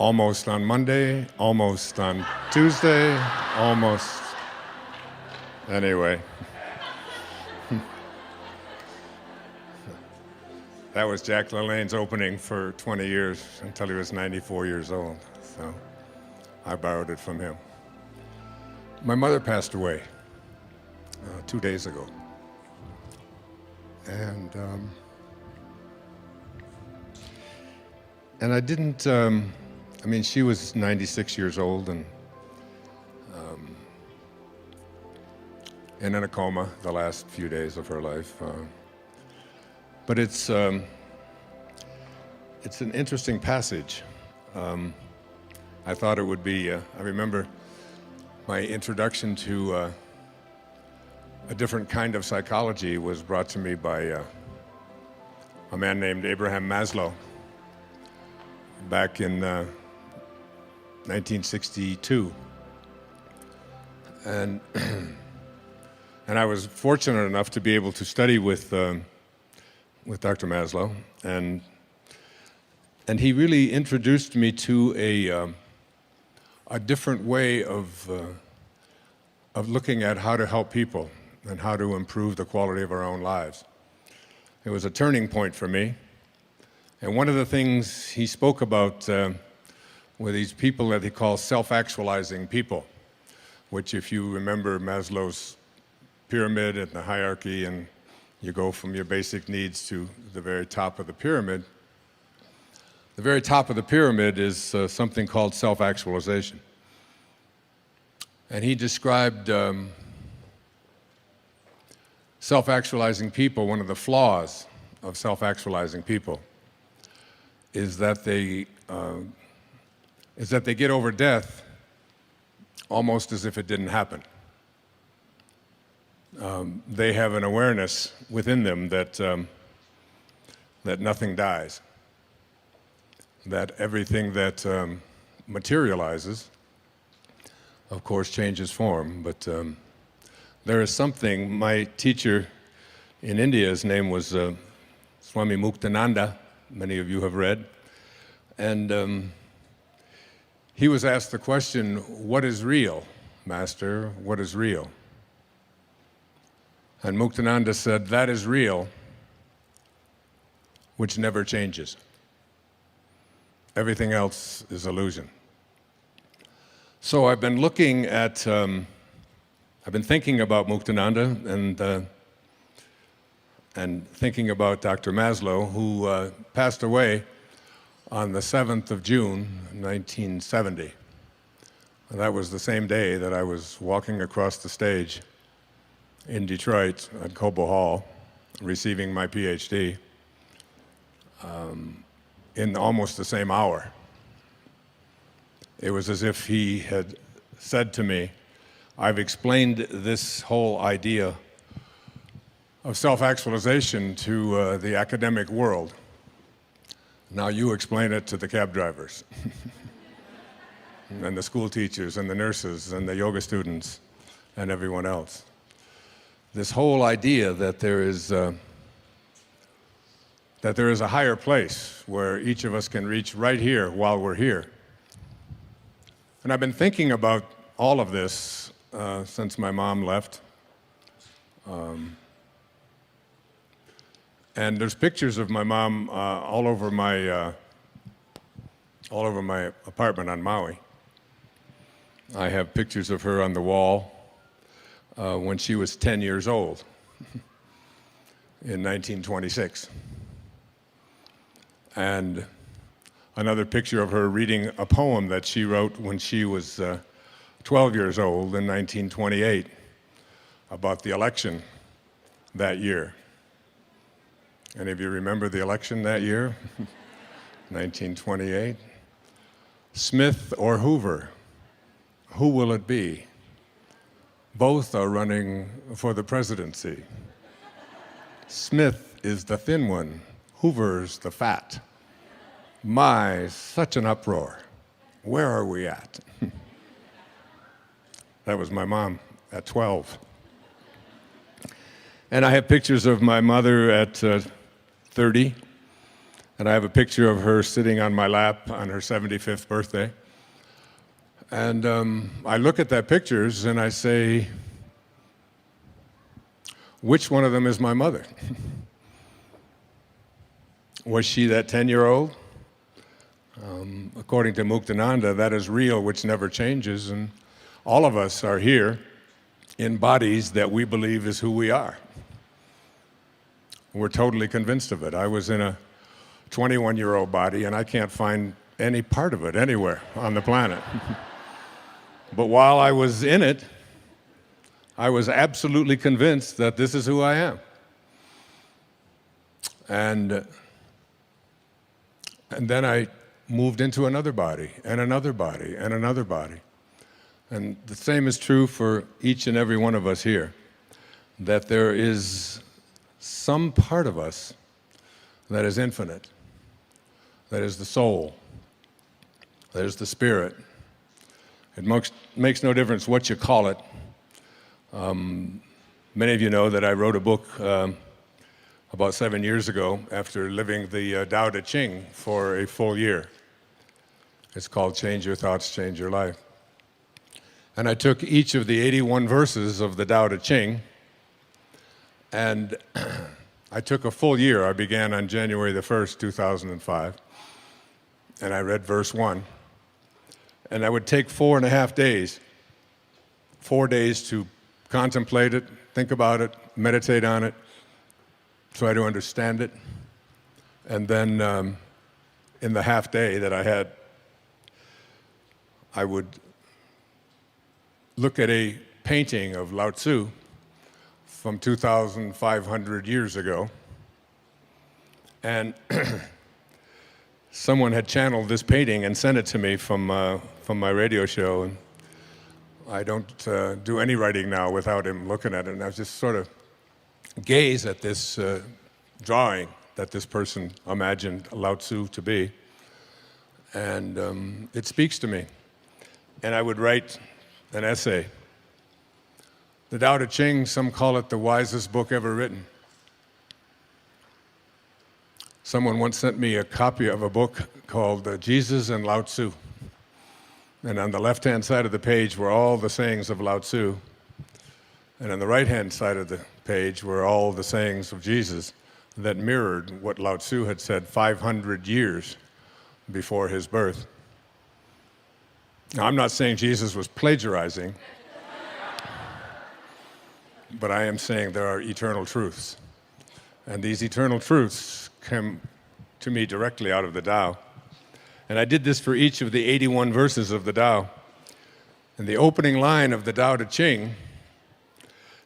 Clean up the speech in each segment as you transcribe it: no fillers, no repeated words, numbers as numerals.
almost on Monday, almost on Tuesday, almost. Anyway. That was Jack LaLanne's opening for 20 years until he was 94 years old. So I borrowed it from him. My mother passed away 2 days ago. And I didn't, she was 96 years old and in a coma the last few days of her life. But it's an interesting passage. I thought it would be, I remember my introduction to a different kind of psychology was brought to me by a man named Abraham Maslow back in 1962. And I was fortunate enough to be able to study with Dr. Maslow, and he really introduced me to a different way of looking at how to help people and how to improve the quality of our own lives. It was a turning point for me, and one of the things he spoke about were these people that he calls self-actualizing people, which, if you remember Maslow's pyramid and the hierarchy, and you go from your basic needs to the very top of the pyramid. The very top of the pyramid is something called self-actualization. And he described self-actualizing people. One of the flaws of self-actualizing people is that they get over death almost as if it didn't happen. They have an awareness within them that nothing dies, that everything that materializes, of course, changes form. But there is something. My teacher in India, his name was Swami Muktananda. Many of you have read, and he was asked the question, "What is real, Master? What is real?" And Muktananda said, "That is real, which never changes. Everything else is illusion." So I've been looking at, I've been thinking about Muktananda and thinking about Dr. Maslow, who passed away on the 7th of June, 1970. And that was the same day that I was walking across the stage in Detroit at Cobo Hall, receiving my PhD in almost the same hour. It was as if he had said to me, "I've explained this whole idea of self-actualization to the academic world. Now you explain it to the cab drivers and the school teachers and the nurses and the yoga students and everyone else. This whole idea that there is a higher place where each of us can reach right here while we're here." And I've been thinking about all of this since my mom left. And there's pictures of my mom all over my apartment on Maui. I have pictures of her on the wall when she was 10 years old in 1926. And another picture of her reading a poem that she wrote when she was 12 years old in 1928 about the election that year. Any of you remember the election that year? 1928. "Smith or Hoover, who will it be? Both are running for the presidency. Smith is the thin one, Hoover's the fat. My, such an uproar. Where are we at?" That was my mom at 12. And I have pictures of my mother at 30, And I have a picture of her sitting on my lap on her 75th birthday. And I look at that pictures and I say, which one of them is my mother? Was she that 10-year-old? According to Muktananda, that is real, which never changes. And all of us are here in bodies that we believe is who we are. We're totally convinced of it. I was in a 21-year-old body, and I can't find any part of it anywhere on the planet. But while I was in it, I was absolutely convinced that this is who I am. And then I moved into another body, and another body, and another body. And the same is true for each and every one of us here, that there is some part of us that is infinite, that is the soul, that is the spirit. It makes no difference what you call it. Many of you know that I wrote a book about 7 years ago after living the Tao Te Ching for a full year. It's called Change Your Thoughts, Change Your Life. And I took each of the 81 verses of the Tao Te Ching, and I took a full year. I began on January the 1st, 2005, and I read verse 1. And I would take 4.5 days, 4 days to contemplate it, think about it, meditate on it, try to understand it. And then in the half day that I had, I would look at a painting of Lao Tzu from 2,500 years ago. And someone had channeled this painting and sent it to me from my radio show. And I don't do any writing now without him looking at it. And I just sort of gaze at this drawing that this person imagined Lao Tzu to be. And it speaks to me. And I would write an essay. The Tao Te Ching, some call it the wisest book ever written. Someone once sent me a copy of a book called Jesus and Lao Tzu. And on the left-hand side of the page were all the sayings of Lao Tzu. And on the right-hand side of the page were all the sayings of Jesus that mirrored what Lao Tzu had said 500 years before his birth. Now, I'm not saying Jesus was plagiarizing, but I am saying there are eternal truths. And these eternal truths come to me directly out of the Tao. And I did this for each of the 81 verses of the Tao. And the opening line of the Tao Te Ching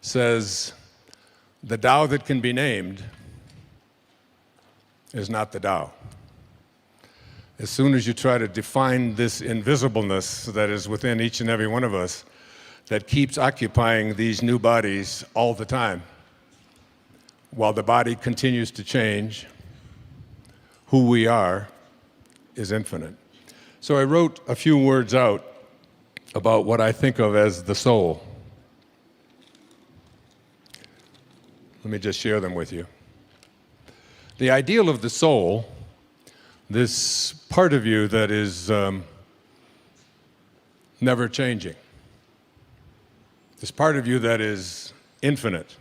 says, the Tao that can be named is not the Tao. As soon as you try to define this invisibleness that is within each and every one of us, that keeps occupying these new bodies all the time, while the body continues to change, who we are is infinite. So I wrote a few words out about what I think of as the soul. Let me just share them with you. The ideal of the soul, this part of you that is never changing, this part of you that is infinite.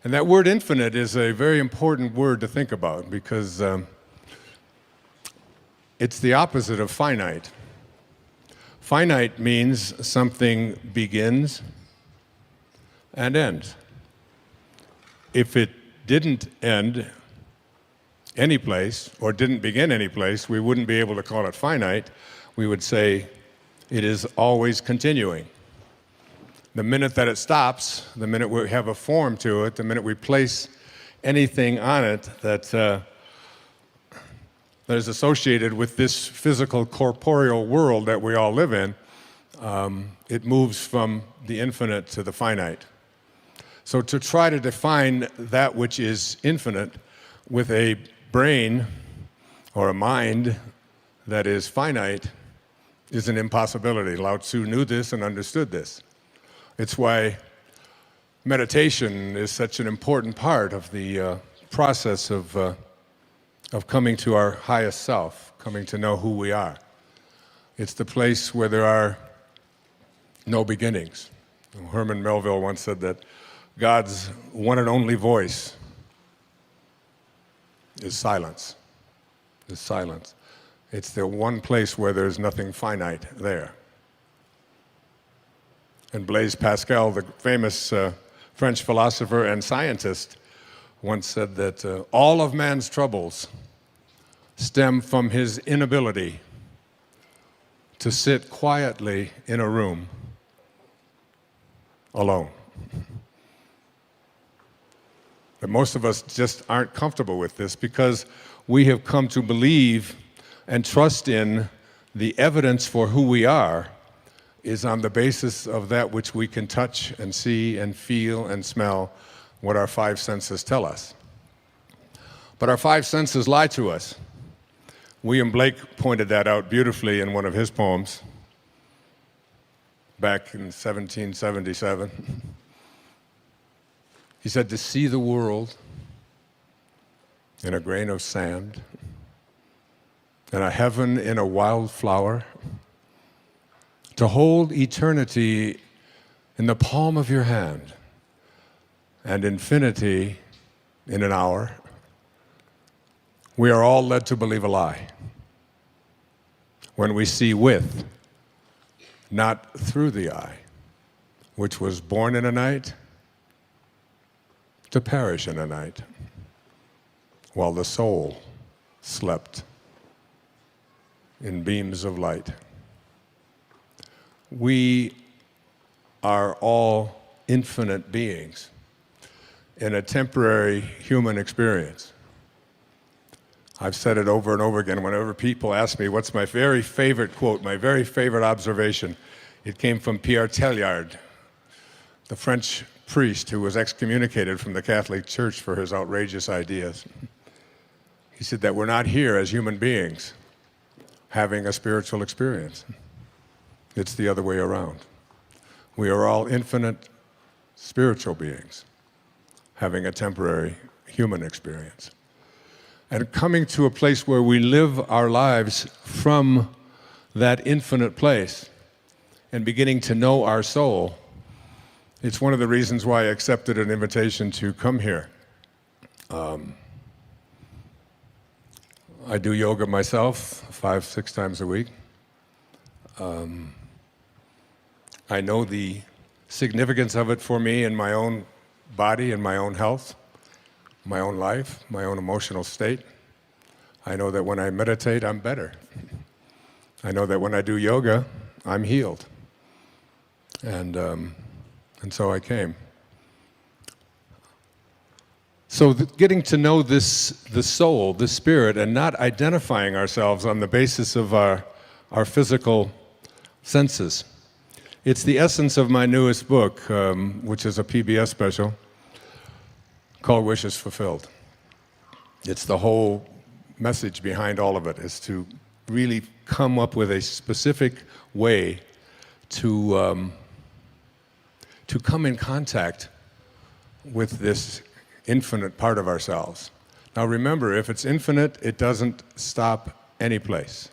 And that word infinite is a very important word to think about because it's the opposite of finite. Finite means something begins and ends. If it didn't end any place or didn't begin any place, we wouldn't be able to call it finite. We would say it is always continuing. The minute that it stops, the minute we have a form to it, the minute we place anything on it that is associated with this physical corporeal world that we all live in, it moves from the infinite to the finite. So to try to define that which is infinite with a brain or a mind that is finite is an impossibility. Lao Tzu knew this and understood this. It's why meditation is such an important part of the process of of coming to our highest self, coming to know who we are. It's the place where there are no beginnings. Herman Melville once said that God's one and only voice is silence. Is silence. It's the one place where there's nothing finite there. And Blaise Pascal, the famous French philosopher and scientist, once said that all of man's troubles stem from his inability to sit quietly in a room alone. But most of us just aren't comfortable with this because we have come to believe and trust in the evidence for who we are is on the basis of that which we can touch and see and feel and smell, what our five senses tell us. But our five senses lie to us. William Blake pointed that out beautifully in one of his poems back in 1777. He said, to see the world in a grain of sand, and a heaven in a wildflower, to hold eternity in the palm of your hand, and infinity in an hour, we are all led to believe a lie when we see with, not through the eye, which was born in a night to perish in a night, while the soul slept in beams of light. We are all infinite beings in a temporary human experience. I've said it over and over again. Whenever people ask me what's my very favorite quote, my very favorite observation, it came from Pierre Teilhard, the French priest who was excommunicated from the Catholic Church for his outrageous ideas. He said that we're not here as human beings having a spiritual experience. It's the other way around. We are all infinite spiritual beings having a temporary human experience. And coming to a place where we live our lives from that infinite place and beginning to know our soul, it's one of the reasons why I accepted an invitation to come here. I do yoga myself 5-6 times a week. I know the significance of it for me in my own body and my own health, my own life, my own emotional state. I know that when I meditate, I'm better. I know that when I do yoga, I'm healed. And so I came. So getting to know the soul, the spirit, and not identifying ourselves on the basis of our physical senses. It's the essence of my newest book, which is a PBS special, called Wishes Fulfilled. It's the whole message behind all of it, is to really come up with a specific way to come in contact with this infinite part of ourselves. Now remember, if it's infinite, it doesn't stop any place.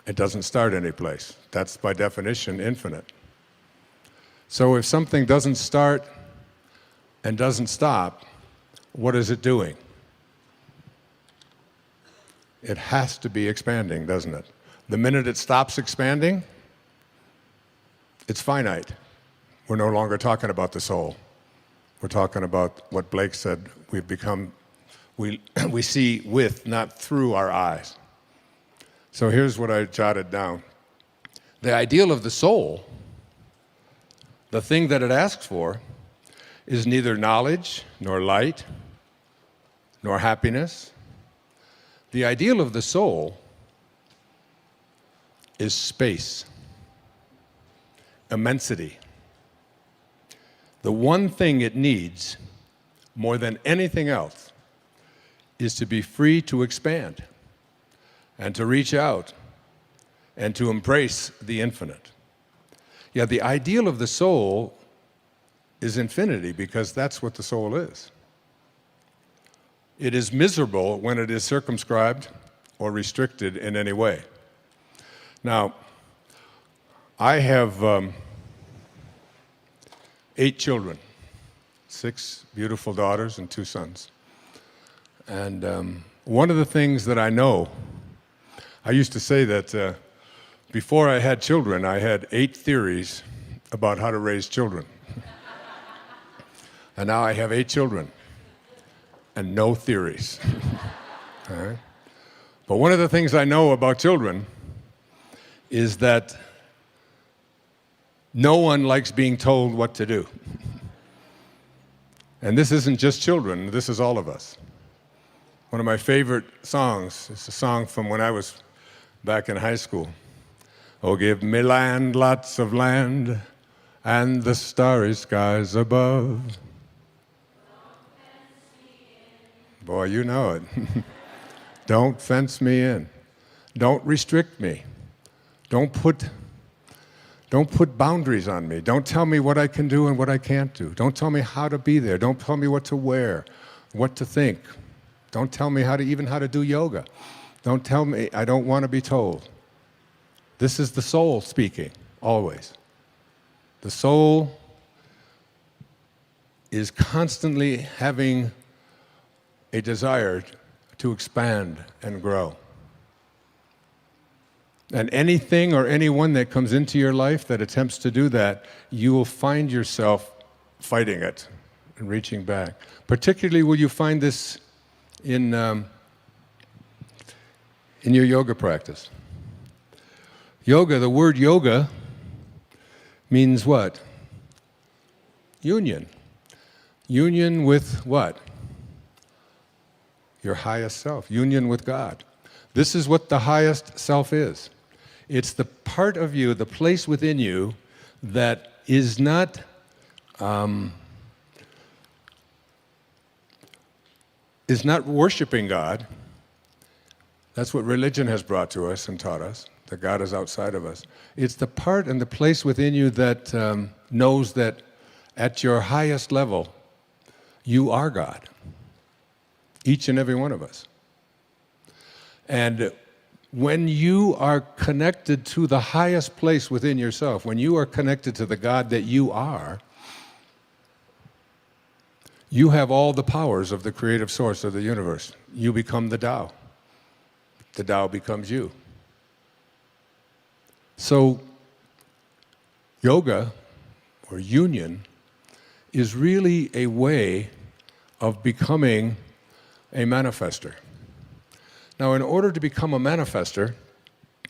It doesn't start any place. That's by definition infinite. So if something doesn't start and doesn't stop, what is it doing? It has to be expanding, doesn't it? The minute it stops expanding, it's finite. We're no longer talking about the soul. We're talking about what Blake said, we've become, we see with, not through our eyes. So here's what I jotted down. The ideal of the soul, the thing that it asks for, is neither knowledge, nor light, nor happiness. The ideal of the soul is space, immensity. The one thing it needs, more than anything else, is to be free to expand and to reach out and to embrace the infinite. Yeah, the ideal of the soul is infinity because that's what the soul is. It is miserable when it is circumscribed or restricted in any way. Now, I have 8 children, 6 beautiful daughters and 2 sons. And one of the things that I know, I used to say that before I had children, I had 8 theories about how to raise children. And now I have 8 children and no theories. All right? But one of the things I know about children is that no one likes being told what to do. And this isn't just children, this is all of us. One of my favorite songs is a song from when I was back in high school. Oh, give me land, lots of land, and the starry skies above. Boy, you know it. Don't fence me in. Don't restrict me. Don't put boundaries on me. Don't tell me what I can do and what I can't do. Don't tell me how to be there. Don't tell me what to wear, what to think. Don't tell me how to do yoga. Don't tell me, I don't want to be told. This is the soul speaking, always. The soul is constantly having a desire to expand and grow. And anything or anyone that comes into your life that attempts to do that, you will find yourself fighting it and reaching back. Particularly will you find this in your yoga practice. Yoga, the word yoga means what? Union. Union with what? Your highest self. Union with God. This is what the highest self is. It's the part of you, the place within you that is not worshiping God. That's what religion has brought to us and taught us, that God is outside of us. It's the part and the place within you that knows that at your highest level, you are God. Each and every one of us. And when you are connected to the highest place within yourself, when you are connected to the God that you are, you have all the powers of the creative source of the universe. You become the Tao. The Tao becomes you. So, yoga, or union, is really a way of becoming a manifester. Now, in order to become a manifester,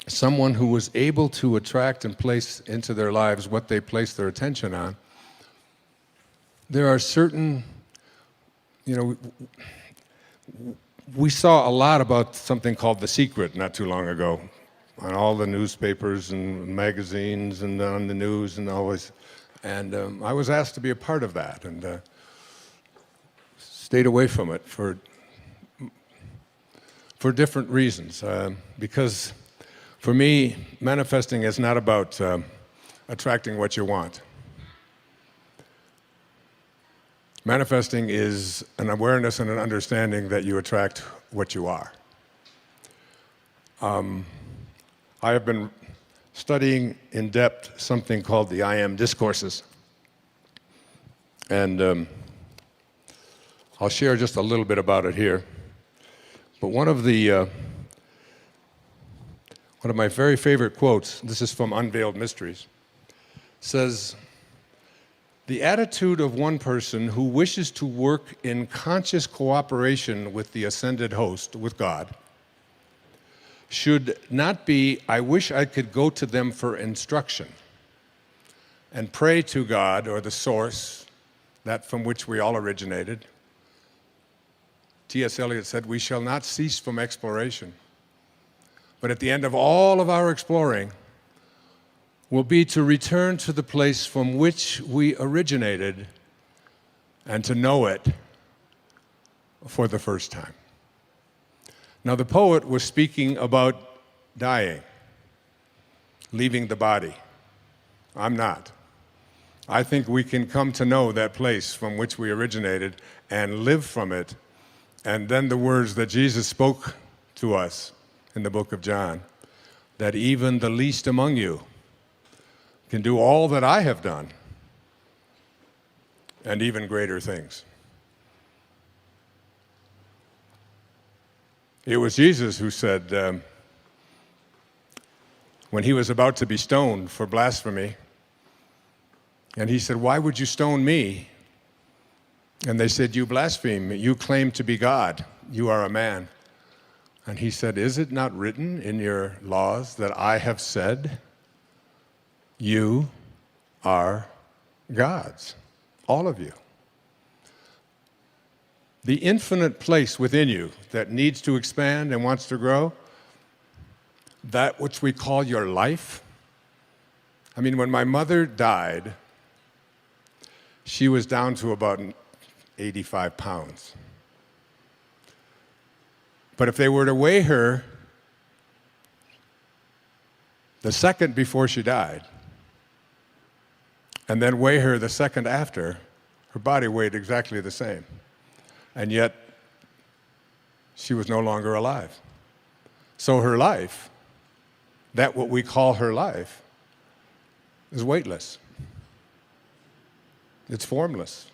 someone who was able to attract and place into their lives what they place their attention on, there are certain, we saw a lot about something called The Secret not too long ago on all the newspapers and magazines and on the news and always. And I was asked to be a part of that and stayed away from it for different reasons. Because for me, manifesting is not about attracting what you want. Manifesting is an awareness and an understanding that you attract what you are. I have been studying in depth something called the I Am Discourses. And I'll share just a little bit about it here. But one of my very favorite quotes, this is from Unveiled Mysteries, says, "The attitude of one person who wishes to work in conscious cooperation with the ascended host, with God, should not be, I wish I could go to them for instruction and pray to God or the source, that from which we all originated." T.S. Eliot said, "We shall not cease from exploration. But at the end of all of our exploring will be to return to the place from which we originated and to know it for the first time." Now, the poet was speaking about dying, leaving the body. I'm not. I think we can come to know that place from which we originated and live from it And then the words that Jesus spoke to us in the book of John, that even the least among you can do all that I have done, and even greater things. It was Jesus who said, when he was about to be stoned for blasphemy, and he said, "Why would you stone me?" And they said, "You blaspheme. You claim to be God. You are a man." And he said, "Is it not written in your laws that I have said, you are gods, all of you?" The infinite place within you that needs to expand and wants to grow, that which we call your life. I mean, when my mother died, she was down to about 85 pounds. But if they were to weigh her the second before she died, and then weigh her the second after, her body weighed exactly the same. And yet, she was no longer alive. So her life, that what we call her life, is weightless. It's formless.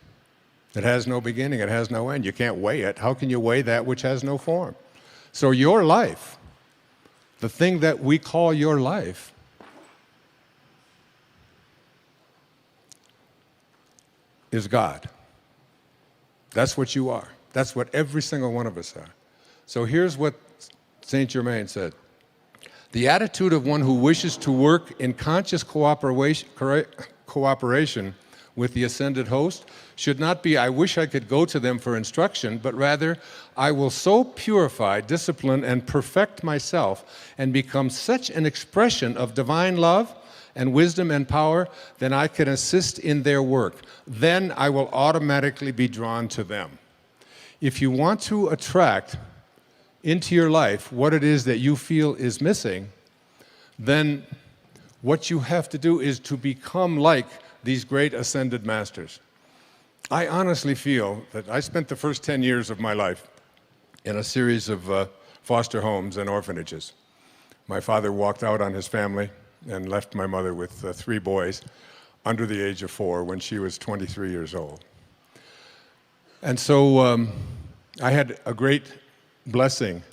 It has no beginning, it has no end. You can't weigh it. How can you weigh that which has no form? So your life, the thing that we call your life, is God. That's what you are. That's what every single one of us are. So here's what Saint Germain said. The attitude of one who wishes to work in conscious cooperation with the ascended host should not be, "I wish I could go to them for instruction," but rather, "I will so purify, discipline, and perfect myself and become such an expression of divine love and wisdom and power that I can assist in their work. Then I will automatically be drawn to them." If you want to attract into your life what it is that you feel is missing, then what you have to do is to become like these great ascended masters. I honestly feel that I spent the first 10 years of my life in a series of foster homes and orphanages. My father walked out on his family and left my mother with 3 boys under the age of 4 when she was 23 years old. And so I had a great blessing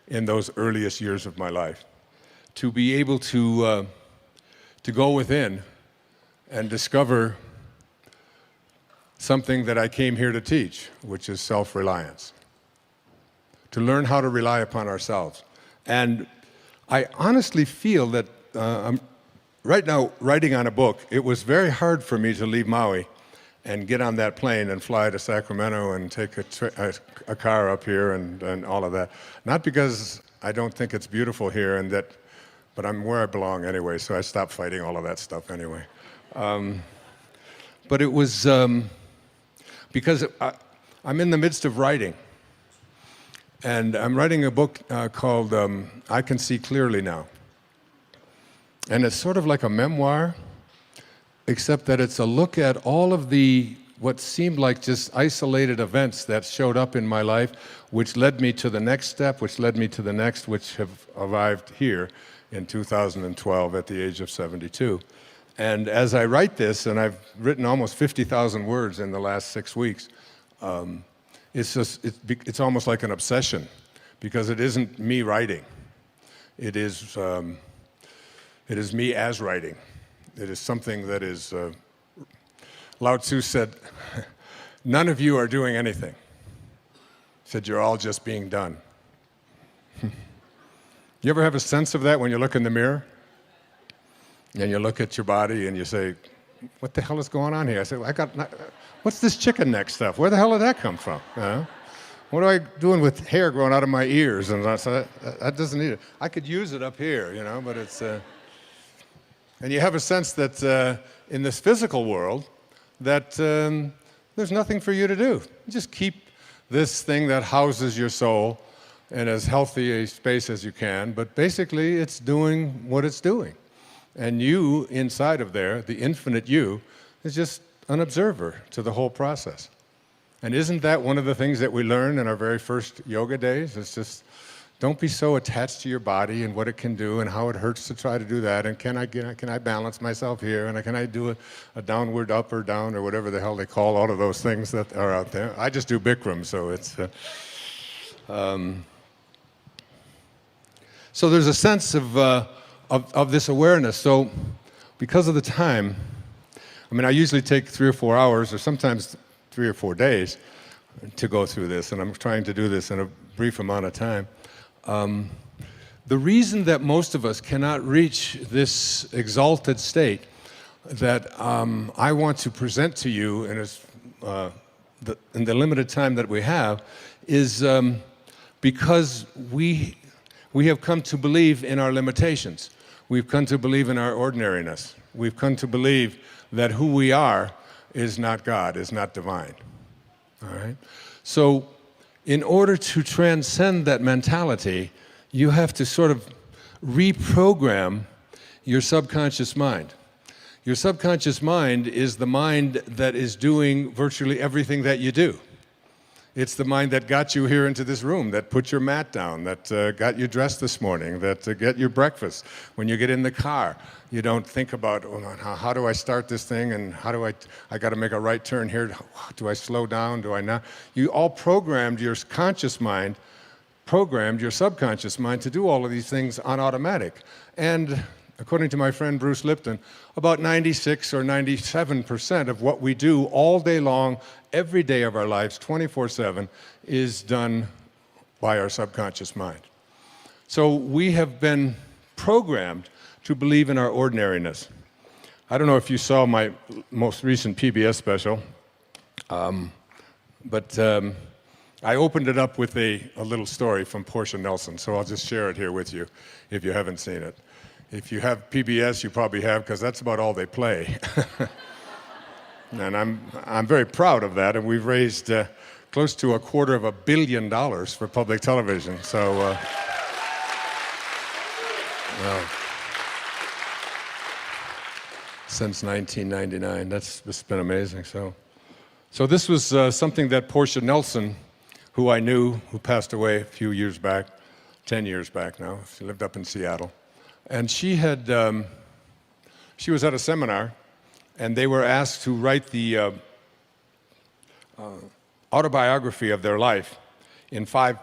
in those earliest years of my life to be able to go within and discover something that I came here to teach, which is self-reliance. To learn how to rely upon ourselves. And I honestly feel that I'm right now writing on a book. It was very hard for me to leave Maui and get on that plane and fly to Sacramento and take a car up here and all of that. Not because I don't think it's beautiful here, but I'm where I belong anyway, so I stopped fighting all of that stuff anyway. But it was because I'm in the midst of writing. And I'm writing a book called I Can See Clearly Now. And it's sort of like a memoir, except that it's a look at all of the what seemed like just isolated events that showed up in my life, which led me to the next step, which led me to the next, which have arrived here in 2012 at the age of 72. And as I write this, and I've written almost 50,000 words in the last 6 weeks, it's almost like an obsession, because it isn't me writing. It is me as writing. It is something that is, Lao Tzu said, none of you are doing anything. He said, you're all just being done. You ever have a sense of that when you look in the mirror? And you look at your body and you say, what the hell is going on here? I said, what's this chicken neck stuff? Where the hell did that come from? What am I doing with hair growing out of my ears? And I said, that doesn't need it. I could use it up here, but it's... And you have a sense that in this physical world, that there's nothing for you to do. Just keep this thing that houses your soul in as healthy a space as you can, but basically it's doing what it's doing. And you, inside of there, the infinite you, is just an observer to the whole process. And isn't that one of the things that we learned in our very first yoga days? It's just, don't be so attached to your body and what it can do and how it hurts to try to do that. And can I balance myself here? And can I do a downward up or down or whatever the hell they call all of those things that are out there? I just do Bikram, so it's... So there's a sense of this awareness. So because of the time, I mean, I usually take 3 or 4 hours, or sometimes 3 or 4 days to go through this, and I'm trying to do this in a brief amount of time. The reason that most of us cannot reach this exalted state that I want to present to you in the limited time that we have is because we have come to believe in our limitations. We've come to believe in our ordinariness. We've come to believe that who we are is not God, is not divine. All right? So in order to transcend that mentality, you have to sort of reprogram your subconscious mind. Your subconscious mind is the mind that is doing virtually everything that you do. It's the mind that got you here into this room, that put your mat down, that got you dressed this morning, that get your breakfast. When you get in the car, you don't think about, oh, how do I start this thing, and how do I got to make a right turn here. Do I slow down? Do I not? You all programmed your conscious mind, programmed your subconscious mind to do all of these things on automatic. And according to my friend Bruce Lipton, about 96 or 97% of what we do all day long, every day of our lives, 24/7, is done by our subconscious mind. So we have been programmed to believe in our ordinariness. I don't know if you saw my most recent PBS special, but I opened it up with a little story from Portia Nelson, so I'll just share it here with you if you haven't seen it. If you have PBS, you probably have, because that's about all they play. And I'm very proud of that, and we've raised close to $250 million for public television. So, well, since 1999, that's been amazing. So this was something that Portia Nelson, who I knew, who passed away a few years back, 10 years back now. She lived up in Seattle. And she was at a seminar, and they were asked to write the autobiography of their life in five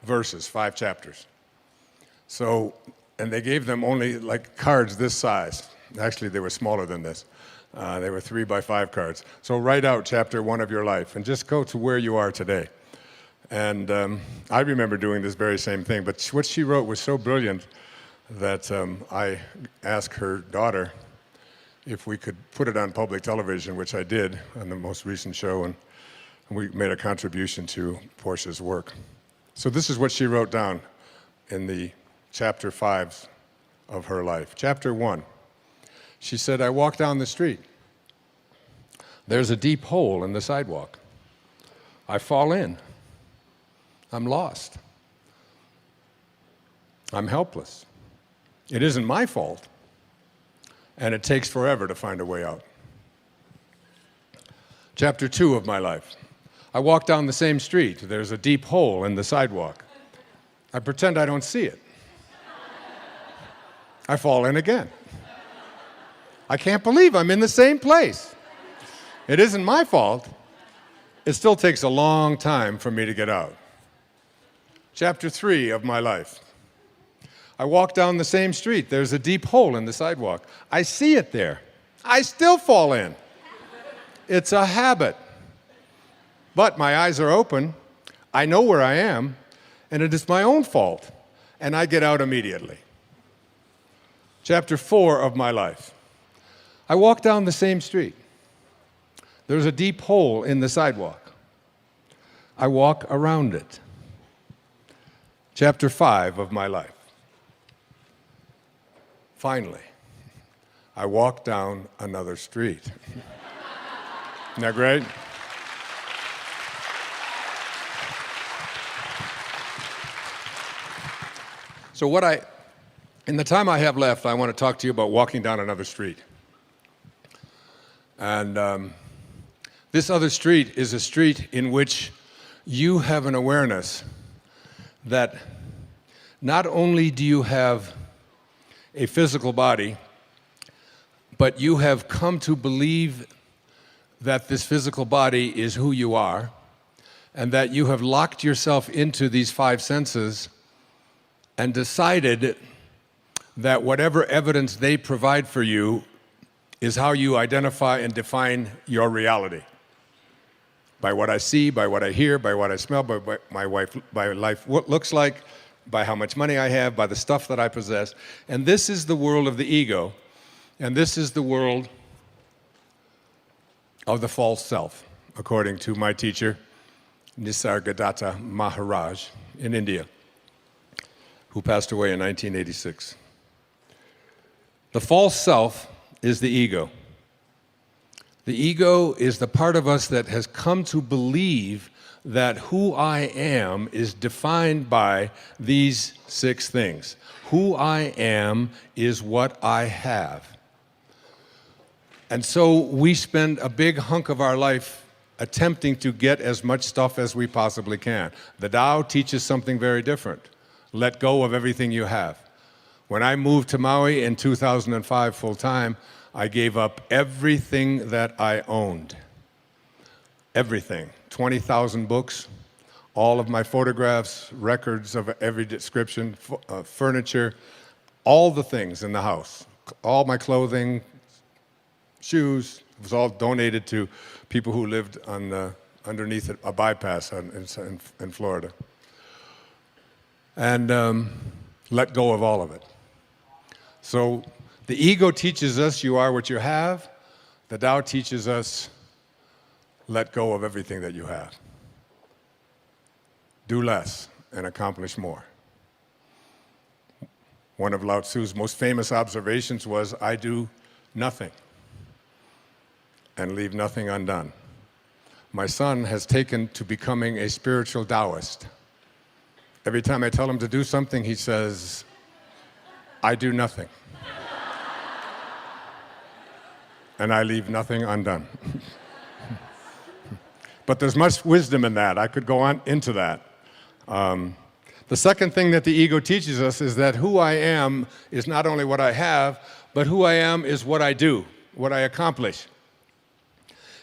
verses, 5 chapters. So, and they gave them only like cards this size. Actually, they were smaller than this. They were 3 by 5 cards. So write out chapter 1 of your life and just go to where you are today. And I remember doing this very same thing, but what she wrote was so brilliant that I asked her daughter if we could put it on public television, which I did on the most recent show, and we made a contribution to Portia's work. So this is what she wrote down in the chapter 5 of her life. Chapter 1, she said, I walk down the street. There's a deep hole in the sidewalk. I fall in. I'm lost. I'm helpless. It isn't my fault, and it takes forever to find a way out. Chapter 2 of my life. I walk down the same street. There's a deep hole in the sidewalk. I pretend I don't see it. I fall in again. I can't believe I'm in the same place. It isn't my fault. It still takes a long time for me to get out. Chapter 3 of my life. I walk down the same street. There's a deep hole in the sidewalk. I see it there. I still fall in. It's a habit. But my eyes are open. I know where I am, and it is my own fault, and I get out immediately. Chapter 4 of my life. I walk down the same street. There's a deep hole in the sidewalk. I walk around it. Chapter 5 of my life. Finally, I walk down another street. Isn't that great? So in the time I have left, I want to talk to you about walking down another street. And This other street is a street in which you have an awareness that not only do you have a physical body, but you have come to believe that this physical body is who you are, and that you have locked yourself into these five senses and decided that whatever evidence they provide for you is how you identify and define your reality. By what I see, by what I hear, by what I smell, by what my life looks like, by how much money I have, by the stuff that I possess. And this is the world of the ego, and this is the world of the false self, according to my teacher, Nisargadatta Maharaj in India, who passed away in 1986. The false self is the ego. The ego is the part of us that has come to believe that who I am is defined by these six things. Who I am is what I have. And so we spend a big hunk of our life attempting to get as much stuff as we possibly can. The Tao teaches something very different. Let go of everything you have. When I moved to Maui in 2005 full-time, I gave up everything that I owned. Everything. 20,000 books, all of my photographs, records of every description, furniture, all the things in the house, all my clothing, shoes. It was all donated to people who lived on underneath a bypass in Florida. And let go of all of it. So the ego teaches us you are what you have. The Tao teaches us let go of everything that you have. Do less and accomplish more. One of Lao Tzu's most famous observations was, I do nothing and leave nothing undone. My son has taken to becoming a spiritual Taoist. Every time I tell him to do something, he says, I do nothing. And I leave nothing undone. But there's much wisdom in that. I could go on into that. The second thing that the ego teaches us is that who I am is not only what I have, but who I am is what I do, what I accomplish.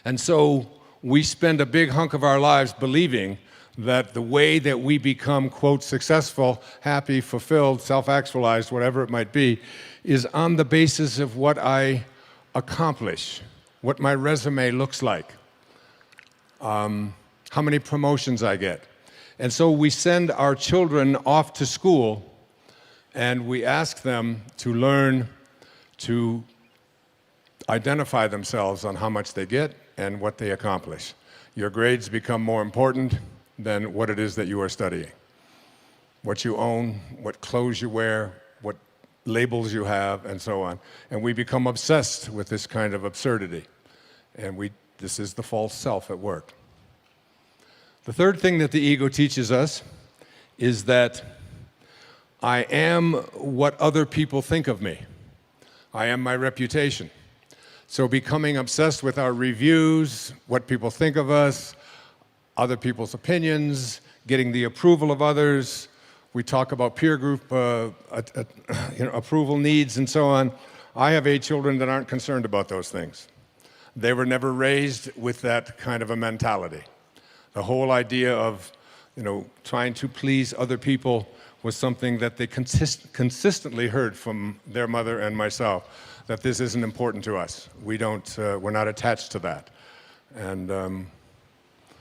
And so we spend a big hunk of our lives believing that the way that we become, quote, successful, happy, fulfilled, self-actualized, whatever it might be, is on the basis of what I accomplish, what my resume looks like, how many promotions I get. And so we send our children off to school and we ask them to learn to identify themselves on how much they get and what they accomplish. Your grades become more important than what it is that you are studying. What you own, what clothes you wear, what labels you have, and so on. And we become obsessed with this kind of absurdity. And this is the false self at work. The third thing that the ego teaches us is that I am what other people think of me. I am my reputation. So becoming obsessed with our reviews, what people think of us, other people's opinions, getting the approval of others. We talk about peer group approval needs and so on. I have 8 children that aren't concerned about those things. They were never raised with that kind of a mentality. The whole idea of trying to please other people was something that they consistently heard from their mother and myself, that this isn't important to us. We're not attached to that. And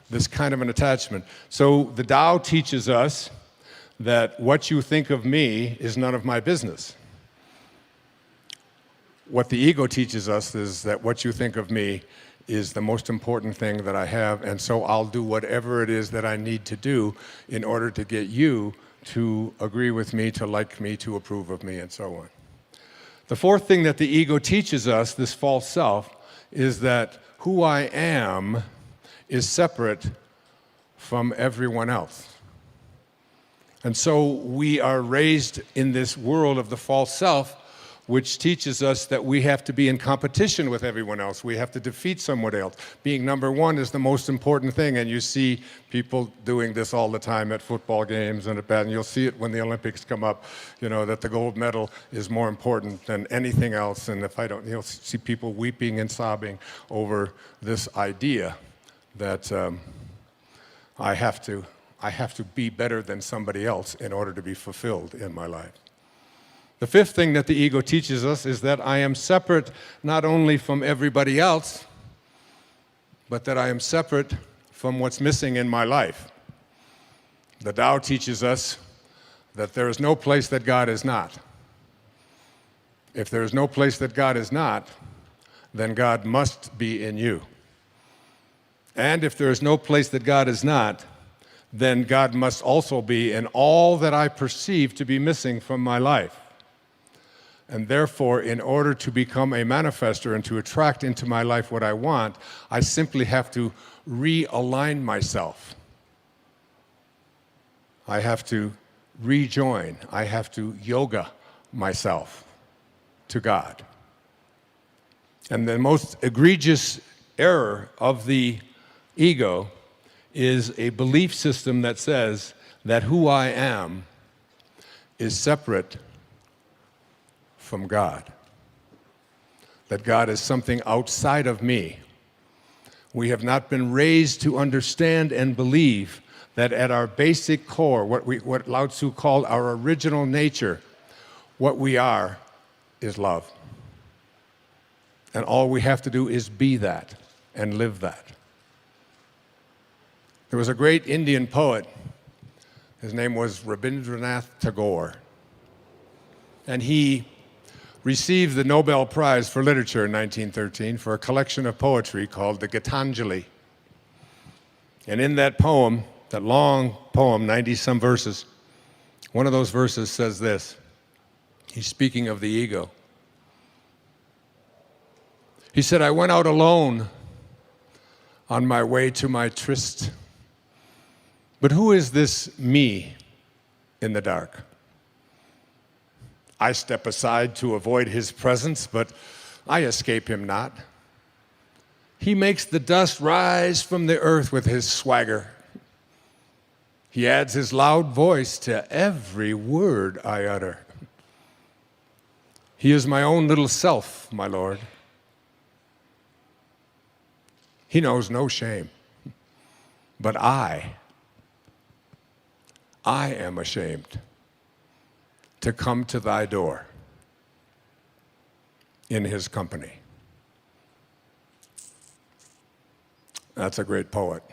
this kind of an attachment. So the Tao teaches us that what you think of me is none of my business. What the ego teaches us is that what you think of me is the most important thing that I have, and so I'll do whatever it is that I need to do in order to get you to agree with me, to like me, to approve of me, and so on. The fourth thing that the ego teaches us, this false self, is that who I am is separate from everyone else. And so we are raised in this world of the false self which teaches us that we have to be in competition with everyone else. We have to defeat someone else. Being number one is the most important thing, and you see people doing this all the time at football games and at bad, and you'll see it when the Olympics come up, that the gold medal is more important than anything else, and you'll see people weeping and sobbing over this idea that I have to be better than somebody else in order to be fulfilled in my life. The fifth thing that the ego teaches us is that I am separate not only from everybody else, but that I am separate from what's missing in my life. The Tao teaches us that there is no place that God is not. If there is no place that God is not, then God must be in you. And if there is no place that God is not, then God must also be in all that I perceive to be missing from my life. And therefore, in order to become a manifester and to attract into my life what I want, I simply have to realign myself. I have to rejoin. I have to yoga myself to God. And the most egregious error of the ego is a belief system that says that who I am is separate from God, that God is something outside of me. We have not been raised to understand and believe that at our basic core, what Lao Tzu called our original nature, what we are is love. And all we have to do is be that and live that. There was a great Indian poet. His name was Rabindranath Tagore. And he received the Nobel Prize for Literature in 1913 for a collection of poetry called the Gitanjali. And in that poem, that long poem, 90-some verses, one of those verses says this. He's speaking of the ego. He said, I went out alone on my way to my tryst. But who is this me in the dark? I step aside to avoid his presence, but I escape him not. He makes the dust rise from the earth with his swagger. He adds his loud voice to every word I utter. He is my own little self, my Lord. He knows no shame, but I am ashamed to come to thy door in his company. That's a great poet.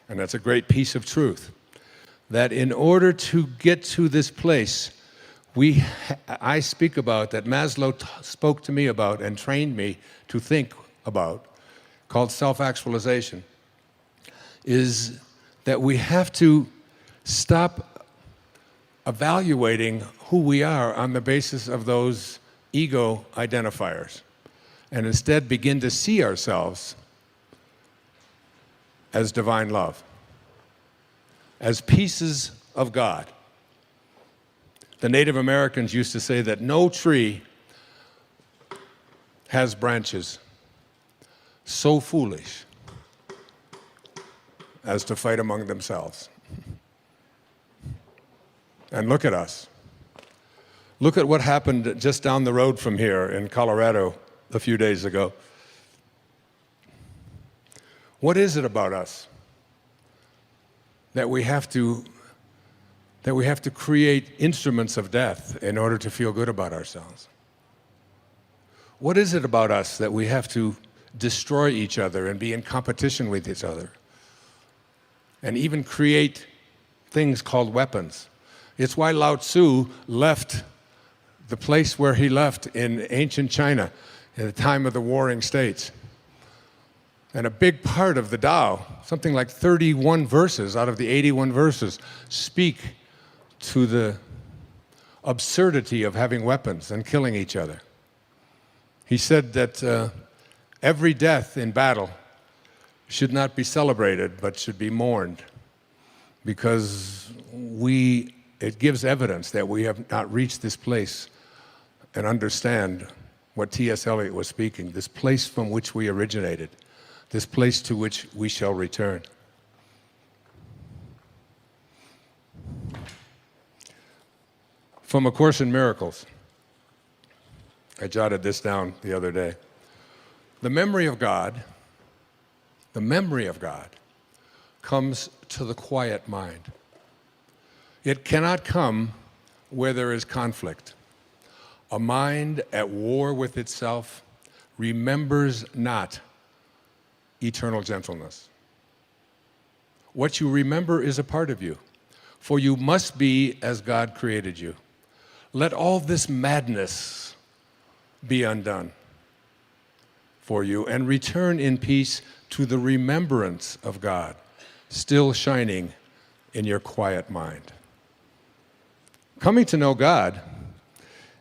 And that's a great piece of truth. That in order to get to this place, I speak about, that Maslow spoke to me about and trained me to think about, called self-actualization, is that we have to stop evaluating who we are on the basis of those ego identifiers, and instead begin to see ourselves as divine love, as pieces of God. The Native Americans used to say that no tree has branches so foolish as to fight among themselves. And look at us. Look at what happened just down the road from here in Colorado a few days ago. What is it about us that we have to create instruments of death in order to feel good about ourselves? What is it about us that we have to destroy each other and be in competition with each other and even create things called weapons? It's why Lao Tzu left the place where he left in ancient China at the time of the Warring States. And a big part of the Tao, something like 31 verses out of the 81 verses, speak to the absurdity of having weapons and killing each other. He said that every death in battle should not be celebrated, but should be mourned, because it gives evidence that we have not reached this place and understand what T.S. Eliot was speaking, this place from which we originated, this place to which we shall return. From A Course in Miracles, I jotted this down the other day. The memory of God comes to the quiet mind. It cannot come where there is conflict. A mind at war with itself remembers not eternal gentleness. What you remember is a part of you, for you must be as God created you. Let all this madness be undone for you, and return in peace to the remembrance of God, still shining in your quiet mind. Coming to know God,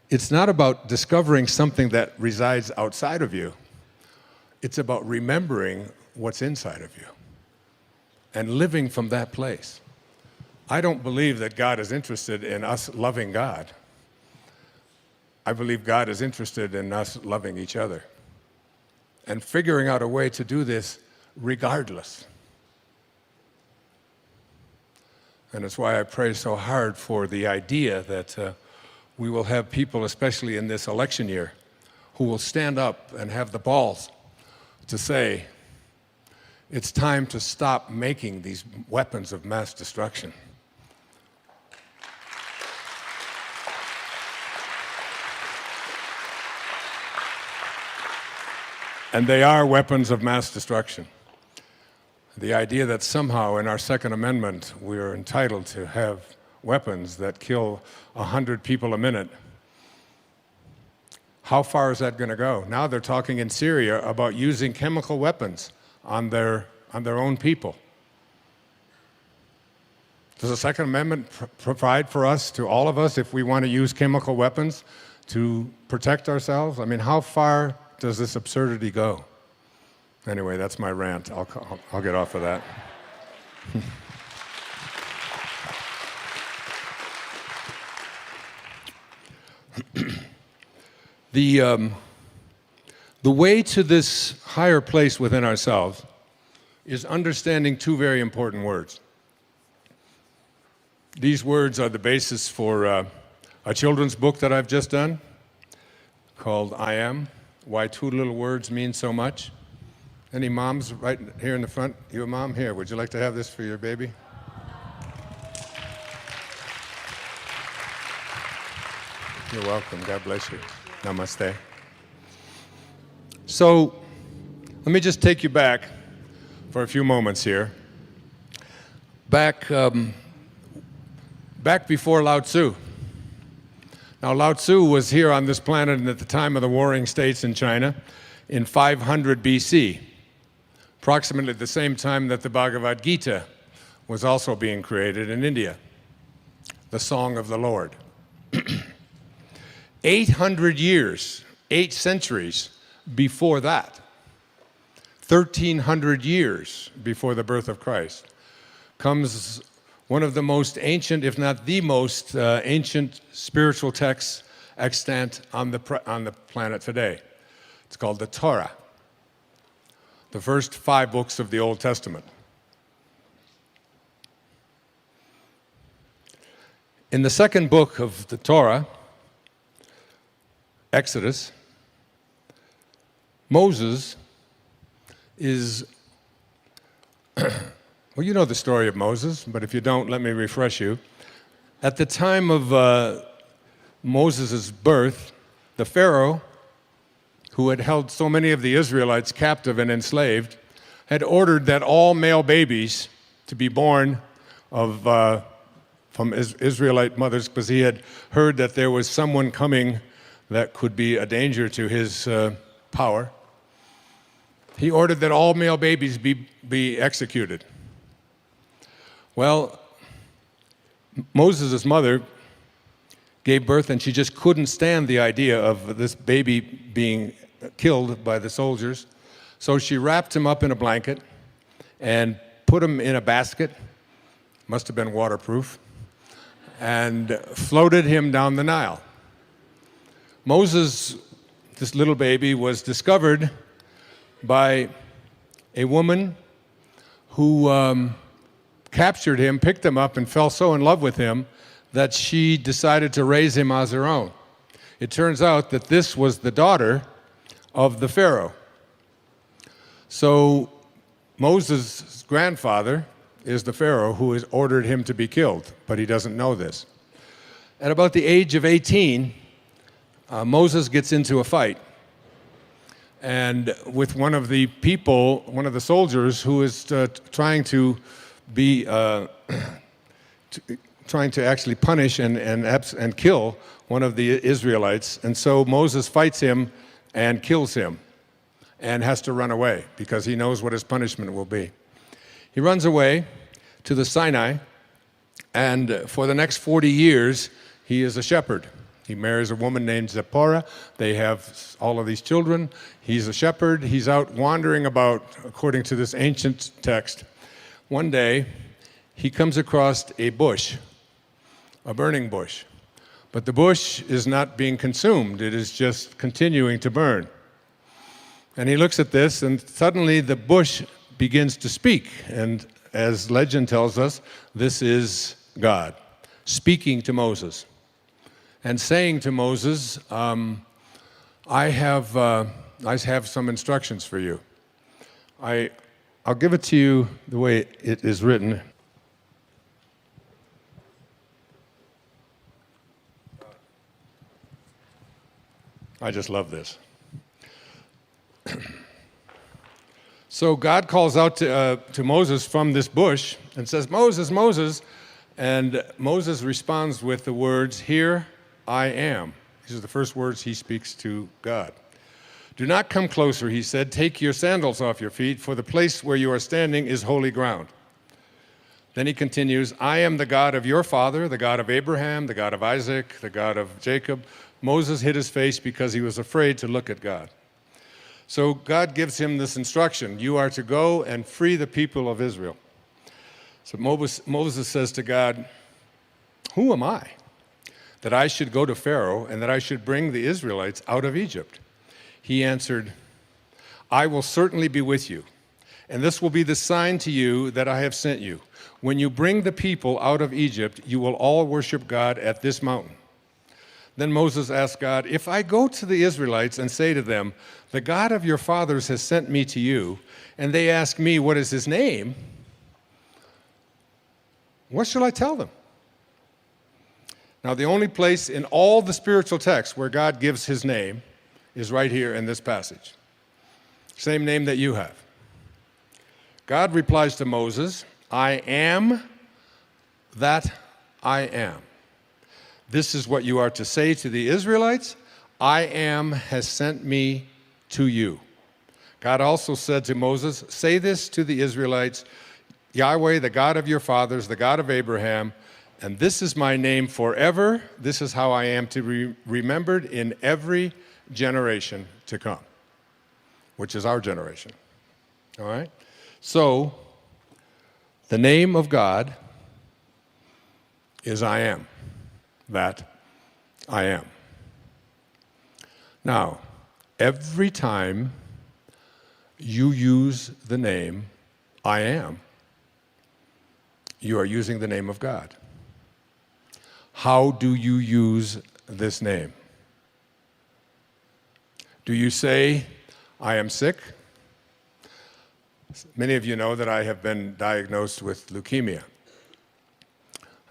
it's not about discovering something that resides outside of you. It's about remembering what's inside of you and living from that place. I don't believe that God is interested in us loving God. I believe God is interested in us loving each other and figuring out a way to do this regardless. And it's why I pray so hard for the idea that we will have people, especially in this election year, who will stand up and have the balls to say, it's time to stop making these weapons of mass destruction. And they are weapons of mass destruction. The idea that somehow in our Second Amendment we are entitled to have weapons that kill 100 people a minute. How far is that going to go? Now they're talking in Syria about using chemical weapons on their own people. Does the Second Amendment provide for us, to all of us, if we want to use chemical weapons to protect ourselves? I mean, how far does this absurdity go? Anyway, that's my rant. I'll get off of that. The way to this higher place within ourselves is understanding two very important words. These words are the basis for a children's book that I've just done called I Am, Why Two Little Words Mean So Much. Any moms right here in the front? You a mom? Here, would you like to have this for your baby? You're welcome. God bless you. Namaste. So, let me just take you back for a few moments here. Back before Lao Tzu. Now, Lao Tzu was here on this planet at the time of the Warring States in China in 500 BC, approximately the same time that the Bhagavad Gita was also being created in India, the Song of the Lord. 800 years, 8 centuries before that, 1,300 years before the birth of Christ, comes one of the most ancient, if not the most ancient spiritual texts extant on the planet today. It's called the Torah, the first 5 books of the Old Testament. In the second book of the Torah, Exodus, Moses is, well, you know the story of Moses, but if you don't, let me refresh you. At the time of Moses' birth, the Pharaoh, who had held so many of the Israelites captive and enslaved, had ordered that all male babies to be born from Israelite mothers, because he had heard that there was someone coming that could be a danger to his power. He ordered that all male babies be executed. Well, Moses' mother gave birth, and she just couldn't stand the idea of this baby being killed by the soldiers. So she wrapped him up in a blanket and put him in a basket, must have been waterproof, and floated him down the Nile. Moses, this little baby, was discovered by a woman who captured him, picked him up, and fell so in love with him that she decided to raise him as her own. It turns out that this was the daughter of the Pharaoh. So Moses' grandfather is the Pharaoh who has ordered him to be killed, but he doesn't know this. At about the age of 18, Moses gets into a fight, and with one of the people, one of the soldiers who is trying to actually punish and kill one of the Israelites. And so Moses fights him and kills him and has to run away because he knows what his punishment will be. He runs away to the Sinai, and for the next 40 years, he is a shepherd. He marries a woman named Zipporah. They have all of these children. He's a shepherd. He's out wandering about, according to this ancient text. One day, he comes across a bush, a burning bush. But the bush is not being consumed. It is just continuing to burn. And he looks at this, and suddenly the bush begins to speak. And as legend tells us, this is God speaking to Moses and saying to Moses, I have some instructions for you. I'll give it to you the way it is written. I just love this. So God calls out to Moses from this bush and says, Moses, Moses. And Moses responds with the words, here I am. These are the first words he speaks to God. Do not come closer, he said. Take your sandals off your feet, for the place where you are standing is holy ground. Then he continues, I am the God of your father, the God of Abraham, the God of Isaac, the God of Jacob. Moses hid his face because he was afraid to look at God. So God gives him this instruction. You are to go and free the people of Israel. So Moses says to God, who am I that I should go to Pharaoh and that I should bring the Israelites out of Egypt? He answered, I will certainly be with you, and this will be the sign to you that I have sent you. When you bring the people out of Egypt, you will all worship God at this mountain. Then Moses asked God, if I go to the Israelites and say to them, the God of your fathers has sent me to you, and they ask me, what is his name? What shall I tell them? Now, the only place in all the spiritual texts where God gives his name is right here in this passage. Same name that you have. God replies to Moses, I am that I am. This is what you are to say to the Israelites. I am has sent me to you. God also said to Moses, say this to the Israelites, Yahweh, the God of your fathers, the God of Abraham, and this is my name forever. This is how I am to be remembered in every generation to come, which is our generation. All right? So, the name of God is I am. That I am. Now, every time you use the name I am, you are using the name of God. How do you use this name? Do you say, I am sick? Many of you know that I have been diagnosed with leukemia.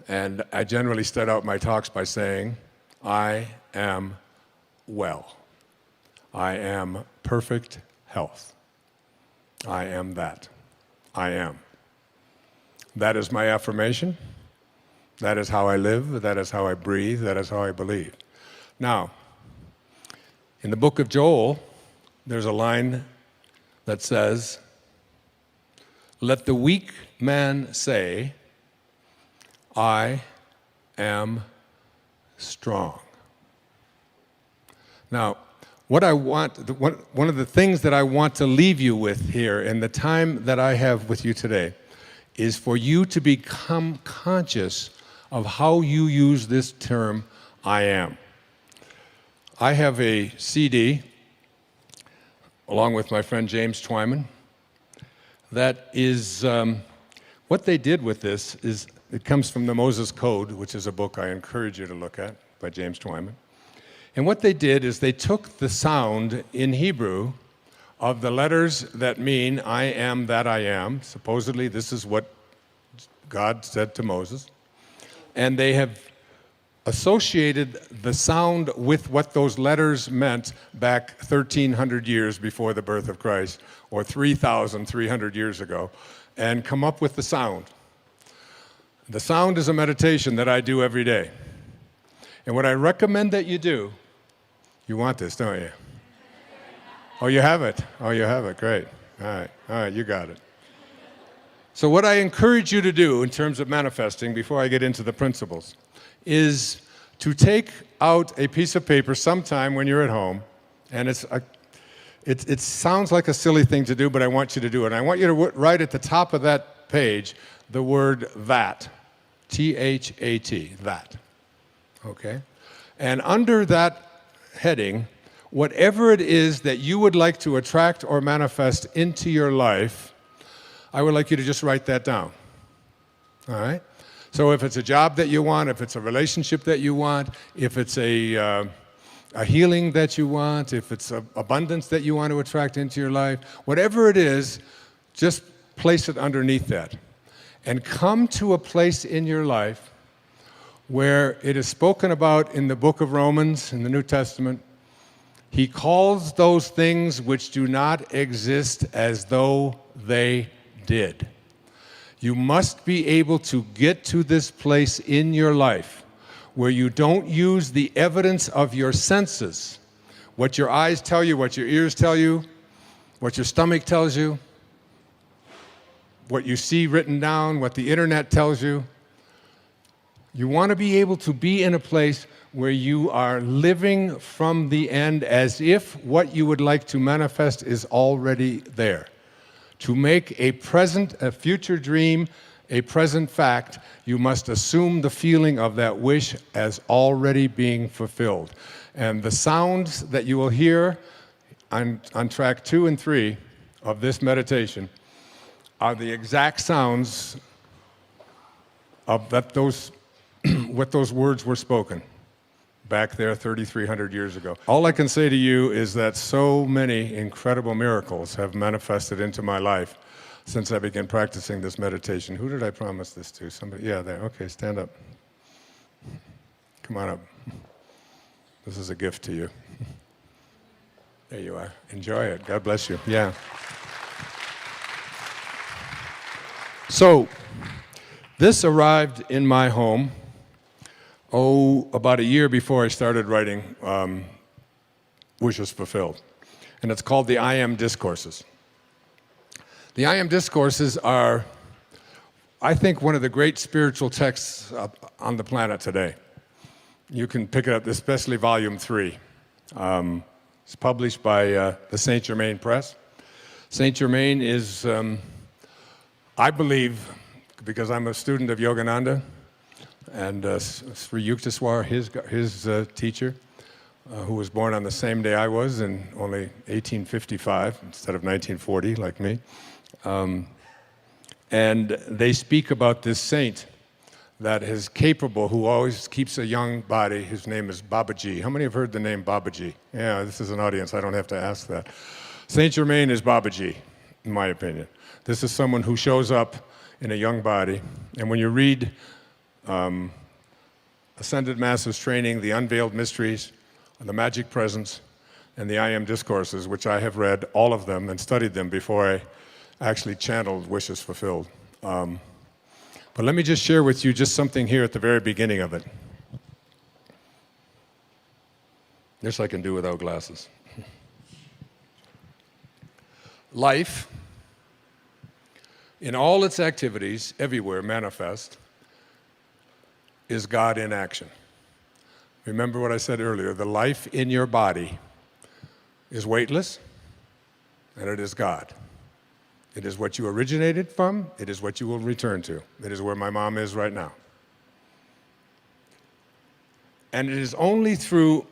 And I generally start out my talks by saying, I am well. I am perfect health. I am that. I am. That is my affirmation. That is how I live. That is how I breathe. That is how I believe. Now, in the book of Joel, there's a line that says, let the weak man say, I am strong. Now, one of the things that I want to leave you with here in the time that I have with you today is for you to become conscious of how you use this term, I am. I have a CD, along with my friend James Twyman, that is, what they did with this is, it comes from the Moses Code, which is a book I encourage you to look at, by James Twyman. And what they did is they took the sound in Hebrew of the letters that mean I am that I am. Supposedly, this is what God said to Moses. And they have associated the sound with what those letters meant back 1,300 years before the birth of Christ, or 3,300 years ago, and come up with the sound. The sound is a meditation that I do every day. And what I recommend that you do, you want this, don't you? Oh, you have it? Oh, you have it, great. All right, you got it. So what I encourage you to do in terms of manifesting, before I get into the principles, is to take out a piece of paper sometime when you're at home, and it sounds like a silly thing to do, but I want you to do it. And I want you to write at the top of that page the word that, T-H-A-T, that, okay? And under that heading, whatever it is that you would like to attract or manifest into your life, I would like you to just write that down, all right? So if it's a job that you want, if it's a relationship that you want, if it's a healing that you want, if it's abundance that you want to attract into your life, whatever it is, just place it underneath that. And come to a place in your life where it is spoken about in the book of Romans, in the New Testament. He calls those things which do not exist as though they did. You must be able to get to this place in your life where you don't use the evidence of your senses, what your eyes tell you, what your ears tell you, what your stomach tells you, what you see written down, what the internet tells you. You want to be able to be in a place where you are living from the end as if what you would like to manifest is already there. To make a future dream, a present fact, you must assume the feeling of that wish as already being fulfilled. And the sounds that you will hear on track 2 and 3 of this meditation are the exact sounds of what those words were spoken back there 3,300 years ago. All I can say to you is that so many incredible miracles have manifested into my life since I began practicing this meditation. Who did I promise this to? Somebody? Yeah, there. Okay, stand up. Come on up. This is a gift to you. There you are. Enjoy it. God bless you. Yeah. So, this arrived in my home, about a year before I started writing Wishes Fulfilled. And it's called the I Am Discourses. The I Am Discourses are, I think, one of the great spiritual texts on the planet today. You can pick it up, especially Volume 3. It's published by the Saint Germain Press. Saint Germain is, I believe, because I'm a student of Yogananda, and Sri Yukteswar, his teacher, who was born on the same day I was in only 1855 instead of 1940, like me. And they speak about this saint that is capable, who always keeps a young body. His name is Babaji. How many have heard the name Babaji? Yeah, this is an audience. I don't have to ask that. Saint Germain is Babaji, in my opinion. This is someone who shows up in a young body. And when you read Ascended Masters Training, The Unveiled Mysteries, The Magic Presence, and the I Am Discourses, which I have read all of them and studied them before I actually channeled Wishes Fulfilled. But let me just share with you just something here at the very beginning of it. This I can do without glasses. Life, in all its activities, everywhere manifest, is God in action. Remember what I said earlier, the life in your body is weightless, and it is God. It is what you originated from, it is what you will return to. It is where my mom is right now. And it is only through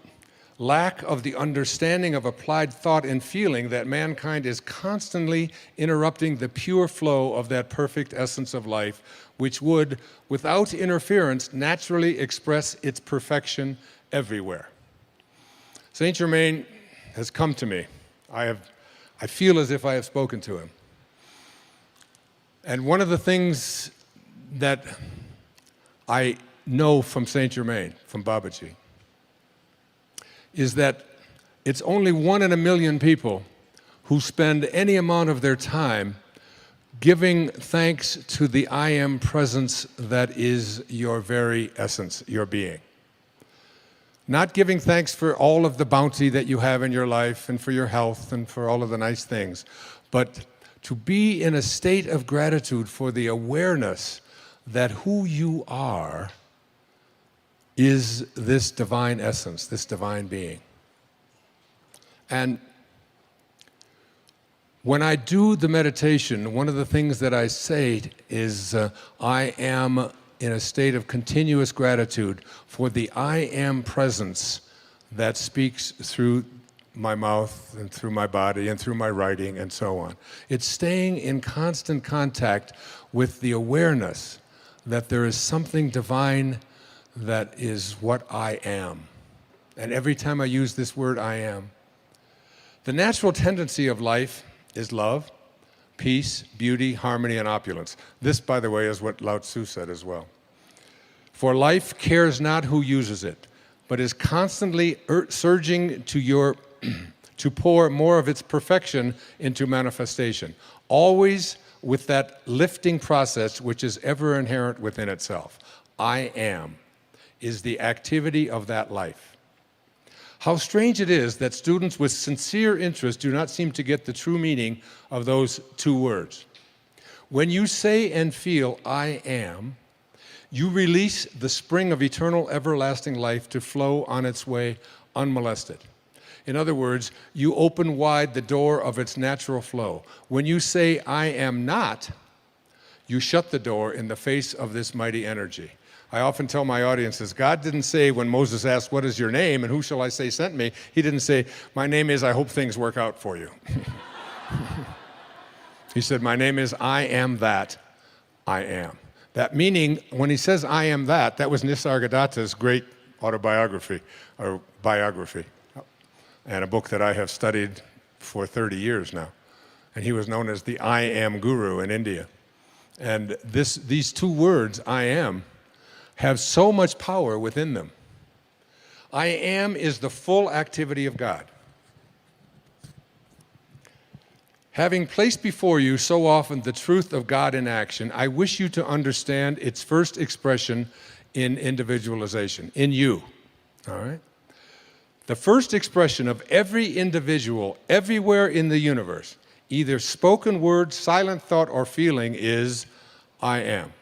lack of the understanding of applied thought and feeling that mankind is constantly interrupting the pure flow of that perfect essence of life, which would, without interference, naturally express its perfection everywhere. Saint Germain has come to me. I feel as if I have spoken to him. And one of the things that I know from Saint Germain, from Babaji, is that it's only 1 in a million people who spend any amount of their time giving thanks to the I Am presence that is your very essence, your being. Not giving thanks for all of the bounty that you have in your life and for your health and for all of the nice things, but to be in a state of gratitude for the awareness that who you are is this divine essence, this divine being. And when I do the meditation, one of the things that I say is I am in a state of continuous gratitude for the I am presence that speaks through my mouth and through my body and through my writing and so on. It's staying in constant contact with the awareness that there is something divine that is what I am. And every time I use this word, I am. The natural tendency of life is love, peace, beauty, harmony, and opulence. This, by the way, is what Lao Tzu said as well. For life cares not who uses it, but is constantly surging to pour more of its perfection into manifestation, always with that lifting process which is ever inherent within itself. I am is the activity of that life. How strange it is that students with sincere interest do not seem to get the true meaning of those two words. When you say and feel, I am, you release the spring of eternal, everlasting life to flow on its way unmolested. In other words, you open wide the door of its natural flow. When you say, I am not, you shut the door in the face of this mighty energy. I often tell my audiences, God didn't say when Moses asked, what is your name and who shall I say sent me? He didn't say, my name is, I hope things work out for you. He said, my name is, I am that I am. That meaning, when he says, I am that, that was Nisargadatta's great autobiography, or biography, and a book that I have studied for 30 years now. And he was known as the I Am Guru in India. And these two words, I am, have so much power within them. I am is the full activity of God. Having placed before you so often the truth of God in action, I wish you to understand its first expression in individualization, in you, all right? The first expression of every individual everywhere in the universe, either spoken word, silent thought, or feeling, is I am,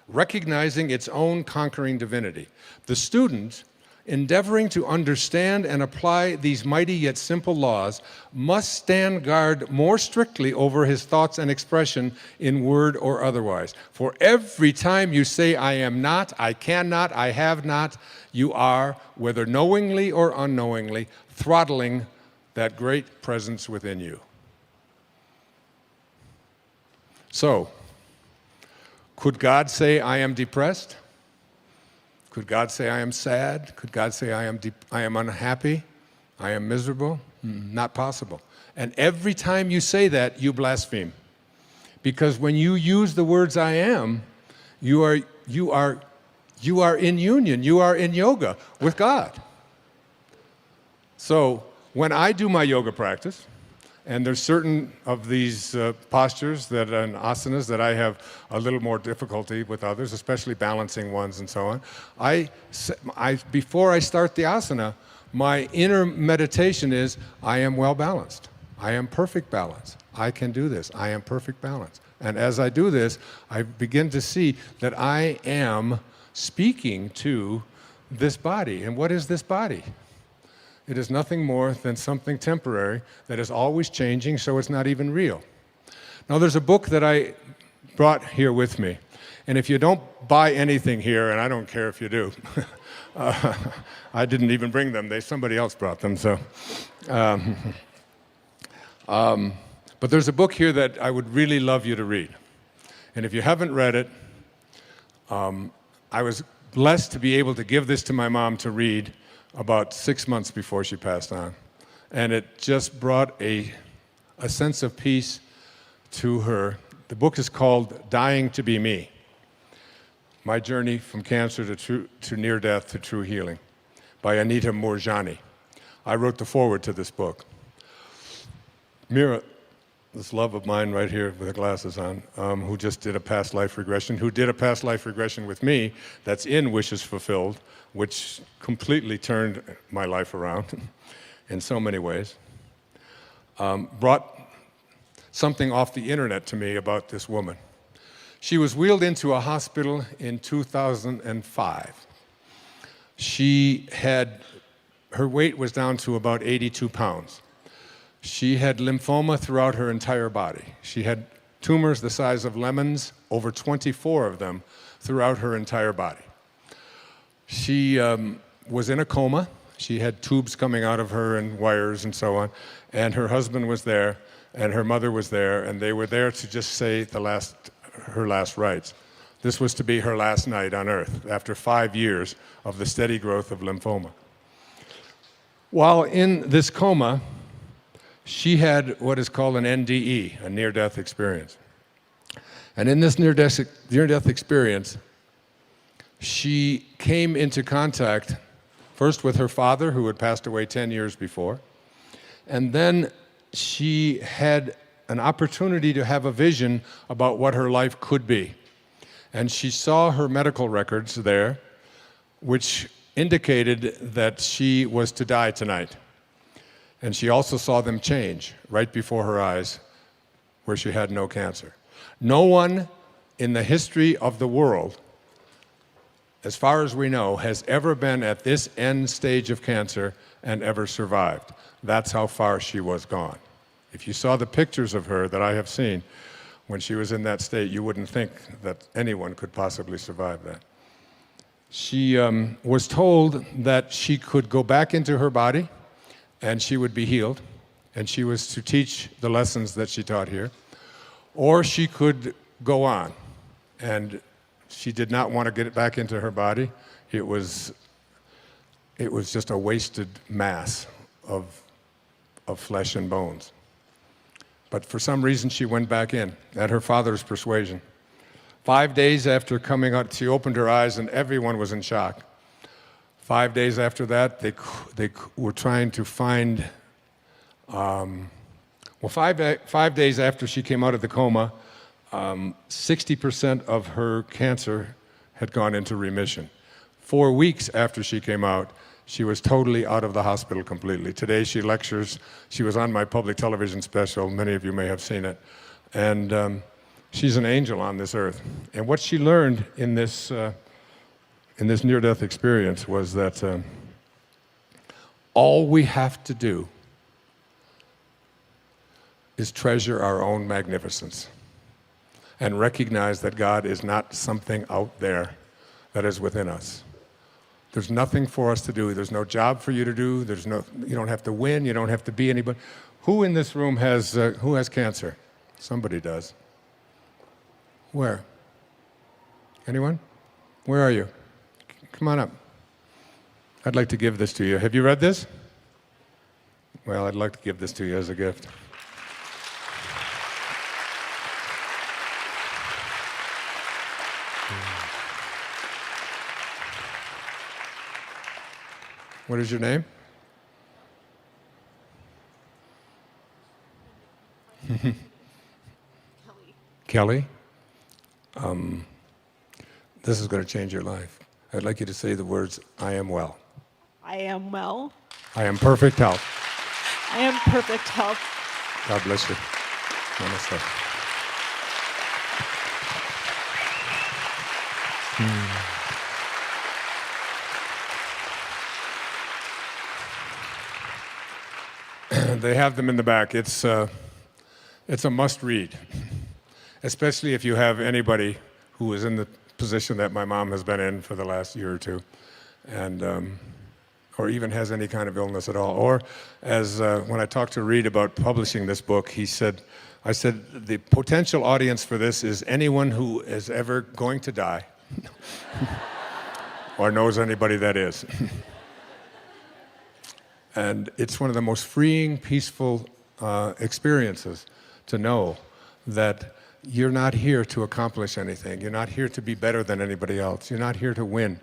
recognizing its own conquering divinity. The student, endeavoring to understand and apply these mighty yet simple laws, must stand guard more strictly over his thoughts and expression in word or otherwise. For every time you say, I am not, I cannot, I have not, you are, whether knowingly or unknowingly, throttling that great presence within you. So, could God say, I am depressed? Could God say, I am sad? Could God say, I am unhappy? I am miserable? Not possible. And every time you say that, you blaspheme. Because when you use the words I am, you are in union, you are in yoga with God. So when I do my yoga practice, and there's certain of these postures and asanas that I have a little more difficulty with others, especially balancing ones and so on. Before I start the asana, my inner meditation is, I am well balanced. I am perfect balance. I can do this. I am perfect balance. And as I do this, I begin to see that I am speaking to this body. And what is this body? It is nothing more than something temporary that is always changing, so it's not even real. Now, there's a book that I brought here with me, And if you don't buy anything here, and I don't care if you do, I didn't even bring them. Somebody else brought them. So, but there's a book here that I would really love you to read. And if you haven't read it, I was blessed to be able to give this to my mom to read about 6 months before she passed on. And it just brought a sense of peace to her. The book is called Dying to Be Me: My Journey from Cancer to Near Death to True Healing, by Anita Moorjani. I wrote the foreword to this book. Mira, this love of mine right here with the glasses on, who just did a past life regression, who did a past life regression with me that's in Wishes Fulfilled, which completely turned my life around in so many ways, brought something off the internet to me about this woman. She was wheeled into a hospital in 2005. Her weight was down to about 82 pounds. She had lymphoma throughout her entire body. She had tumors the size of lemons, over 24 of them, throughout her entire body. She was in a coma. She had tubes coming out of her and wires and so on. And her husband was there, and her mother was there, and they were there to just say her last rites. This was to be her last night on earth after 5 years of the steady growth of lymphoma. While in this coma, she had what is called an NDE, a near-death experience. And in this near-death experience, she came into contact first with her father, who had passed away 10 years before, and then she had an opportunity to have a vision about what her life could be. And she saw her medical records there, which indicated that she was to die tonight. And she also saw them change right before her eyes, where she had no cancer. No one in the history of the world, as far as we know, has ever been at this end stage of cancer and ever survived. That's how far she was gone. If you saw the pictures of her that I have seen when she was in that state, you wouldn't think that anyone could possibly survive that. She was told that she could go back into her body and she would be healed, and she was to teach the lessons that she taught here, or she could go on. And she did not want to get back into her body. It was just a wasted mass of flesh and bones. But for some reason, she went back in at her father's persuasion. 5 days after coming out, she opened her eyes, and everyone was in shock. 5 days after that, they were trying to find, 5 days after she came out of the coma, 60% of her cancer had gone into remission. 4 weeks after she came out, she was totally out of the hospital completely. Today she lectures. She was on my public television special. Many of you may have seen it. And she's an angel on this earth. And what she learned in this near-death experience was that all we have to do is treasure our own magnificence and recognize that God is not something out there that is within us. There's nothing for us to do. There's no job for you to do. You don't have to win. You don't have to be anybody. Who in this room has cancer? Somebody does. Where? Anyone? Where are you? Come on up. I'd like to give this to you. Have you read this? Well, I'd like to give this to you as a gift. What is your name? Kelly. This is going to change your life. I'd like you to say the words, I am well. I am well. I am perfect health. I am perfect health. God bless you. Namaste. They have them in the back. It's a must read, especially if you have anybody who was in the position that my mom has been in for the last year or two, and or even has any kind of illness at all. Or as when I talked to Reed about publishing this book, I said, the potential audience for this is anyone who is ever going to die or knows anybody that is. And it's one of the most freeing, peaceful experiences to know that you're not here to accomplish anything. You're not here to be better than anybody else. You're not here to win.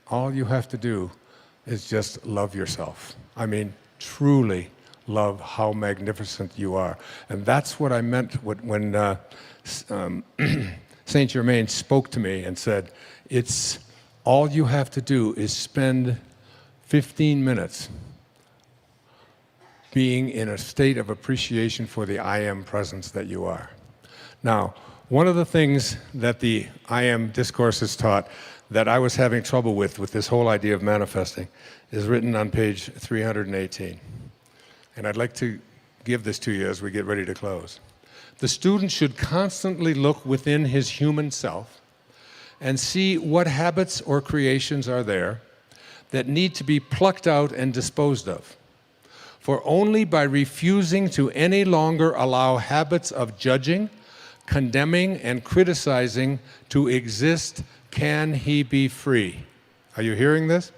All you have to do is just love yourself. I mean, truly love how magnificent you are. And that's what I meant when Saint Germain spoke to me and said, it's all you have to do is spend 15 minutes being in a state of appreciation for the I Am presence that you are. Now, one of the things that the I Am Discourses taught that I was having trouble with this whole idea of manifesting is written on page 318. And I'd like to give this to you as we get ready to close. The student should constantly look within his human self and see what habits or creations are there that need to be plucked out and disposed of. For only by refusing to any longer allow habits of judging, condemning, and criticizing to exist can he be free. Are you hearing this?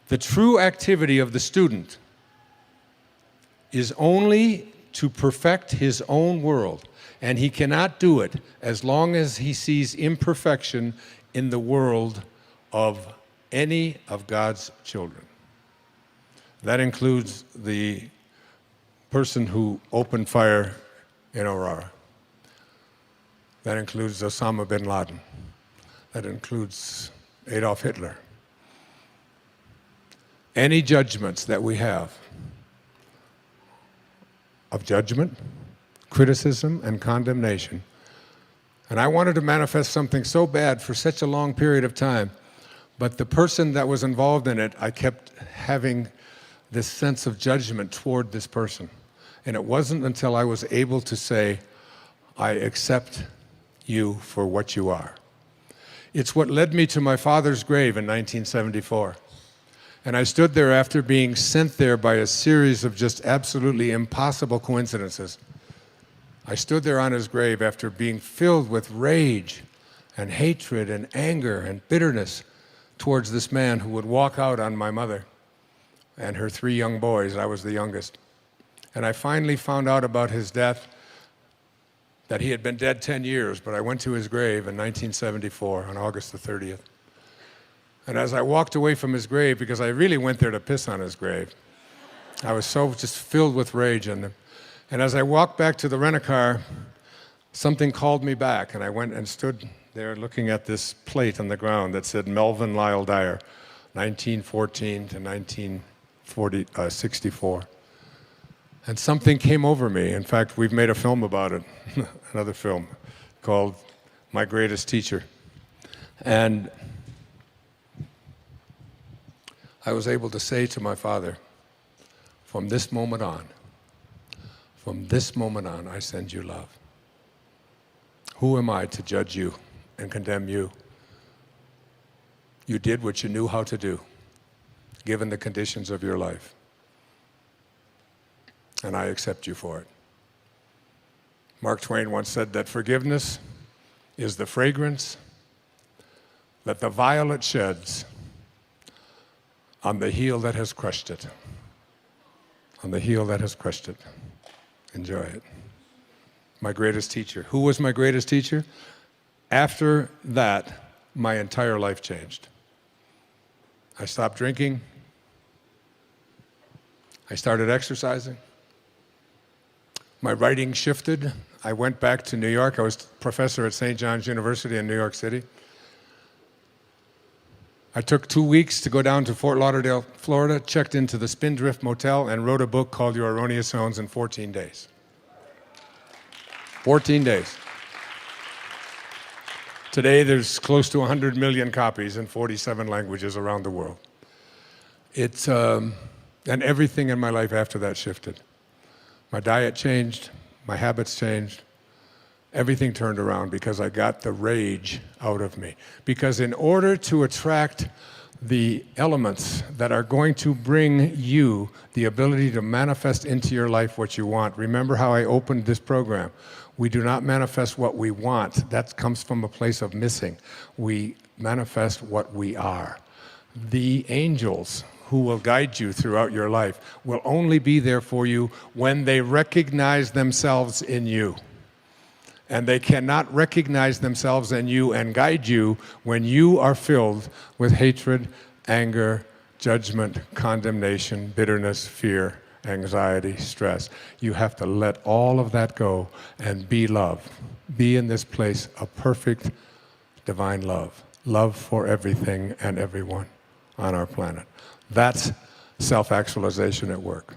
The true activity of the student is only to perfect his own world, and he cannot do it as long as he sees imperfection in the world of any of God's children. That includes the person who opened fire in Aurora. That includes Osama bin Laden. That includes Adolf Hitler. Any judgments that we have of judgment, criticism, and condemnation. And I wanted to manifest something so bad for such a long period of time, but the person that was involved in it, I kept having this sense of judgment toward this person. And it wasn't until I was able to say, I accept you for what you are. It's what led me to my father's grave in 1974. And I stood there after being sent there by a series of just absolutely impossible coincidences. I stood there on his grave after being filled with rage and hatred and anger and bitterness towards this man who would walk out on my mother and her 3 young boys. I was the youngest. And I finally found out about his death, that he had been dead 10 years, but I went to his grave in 1974 on August the 30th. And as I walked away from his grave, because I really went there to piss on his grave, I was so just filled with rage. And as I walked back to the rent-a-car, something called me back, and I went and stood there looking at this plate on the ground that said Melvin Lyle Dyer, 1914 to 1964. And something came over me. In fact, we've made a film about it, another film called My Greatest Teacher. And I was able to say to my father, from this moment on, I send you love. Who am I to judge you and condemn you? You did what you knew how to do, given the conditions of your life. And I accept you for it. Mark Twain once said that forgiveness is the fragrance that the violet sheds on the heel that has crushed it. On the heel that has crushed it. Enjoy it. My greatest teacher. Who was my greatest teacher? After that, my entire life changed. I stopped drinking. I started exercising. My writing shifted. I went back to New York. I was professor at St. John's University in New York City. I took 2 weeks to go down to Fort Lauderdale, Florida, checked into the Spindrift Motel, and wrote a book called Your Erroneous Zones in 14 days. 14 days. Today, there's close to 100 million copies in 47 languages around the world. And everything in my life after that shifted. My diet changed, my habits changed, everything turned around because I got the rage out of me. Because in order to attract the elements that are going to bring you the ability to manifest into your life what you want, remember how I opened this program. We do not manifest what we want. That comes from a place of missing. We manifest what we are. The angels who will guide you throughout your life will only be there for you when they recognize themselves in you. And they cannot recognize themselves in you and guide you when you are filled with hatred, anger, judgment, condemnation, bitterness, fear, anxiety, stress. You have to let all of that go and be love. Be in this place of perfect divine love. Love for everything and everyone on our planet. That's self-actualization at work.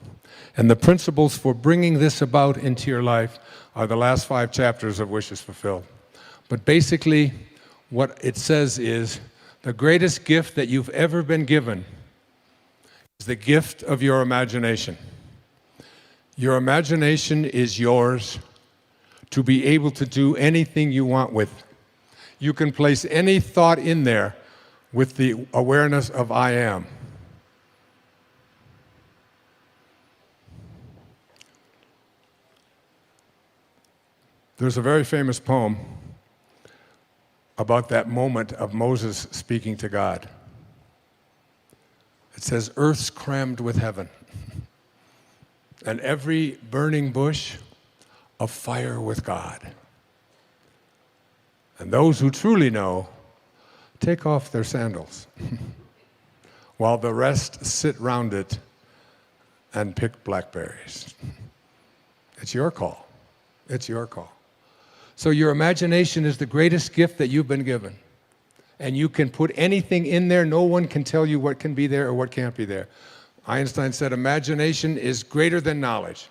And the principles for bringing this about into your life are the last 5 chapters of Wishes Fulfilled. But basically, what it says is, the greatest gift that you've ever been given is the gift of your imagination. Your imagination is yours to be able to do anything you want with. You can place any thought in there with the awareness of I am. There's a very famous poem about that moment of Moses speaking to God. It says, earth's crammed with heaven, and every burning bush afire with God. And those who truly know take off their sandals, while the rest sit round it and pick blackberries. It's your call. It's your call. So your imagination is the greatest gift that you've been given. And you can put anything in there. No one can tell you what can be there or what can't be there. Einstein said, imagination is greater than knowledge.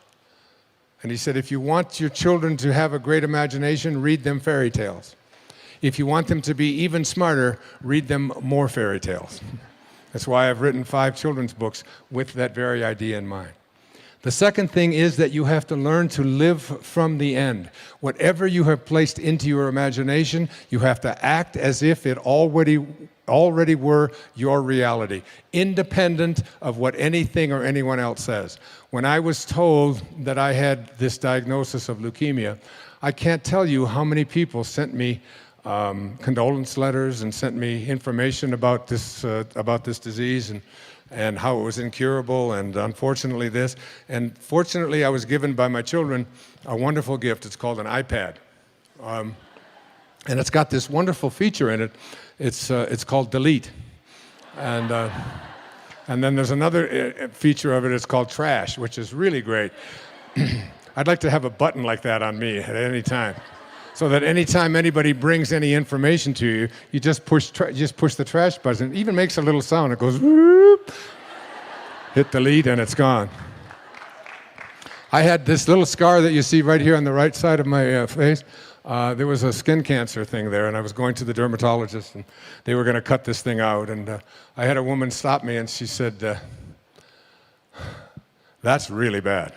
And he said, if you want your children to have a great imagination, read them fairy tales. If you want them to be even smarter, read them more fairy tales. That's why I've written 5 children's books with that very idea in mind. The second thing is that you have to learn to live from the end. Whatever you have placed into your imagination, you have to act as if it already were your reality, independent of what anything or anyone else says. When I was told that I had this diagnosis of leukemia, I can't tell you how many people sent me condolence letters and sent me information about this disease and how it was incurable, and unfortunately this. And fortunately, I was given by my children a wonderful gift. It's called an iPad. And it's got this wonderful feature in it. It's called Delete. And then there's another feature of it. It's called Trash, which is really great. I'd like to have a button like that on me at any time, so that anytime anybody brings any information to you, you just push the trash button. It even makes a little sound. It goes, whoop, hit delete, and it's gone. I had this little scar that you see right here on the right side of my face. There was a skin cancer thing there, and I was going to the dermatologist, and they were going to cut this thing out. And I had a woman stop me, and she said, that's really bad.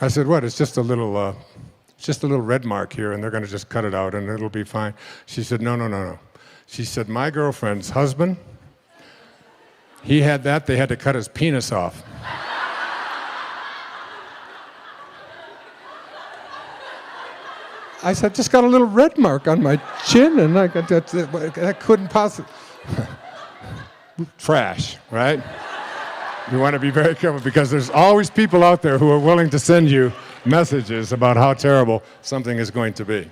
I said, what? It's just a little red mark here, and they're going to just cut it out, and it'll be fine. She said, no. She said, my girlfriend's husband, he had that. They had to cut his penis off. I said, just got a little red mark on my chin, and that couldn't possibly... Trash, right? You want to be very careful, because there's always people out there who are willing to send you messages about how terrible something is going to be.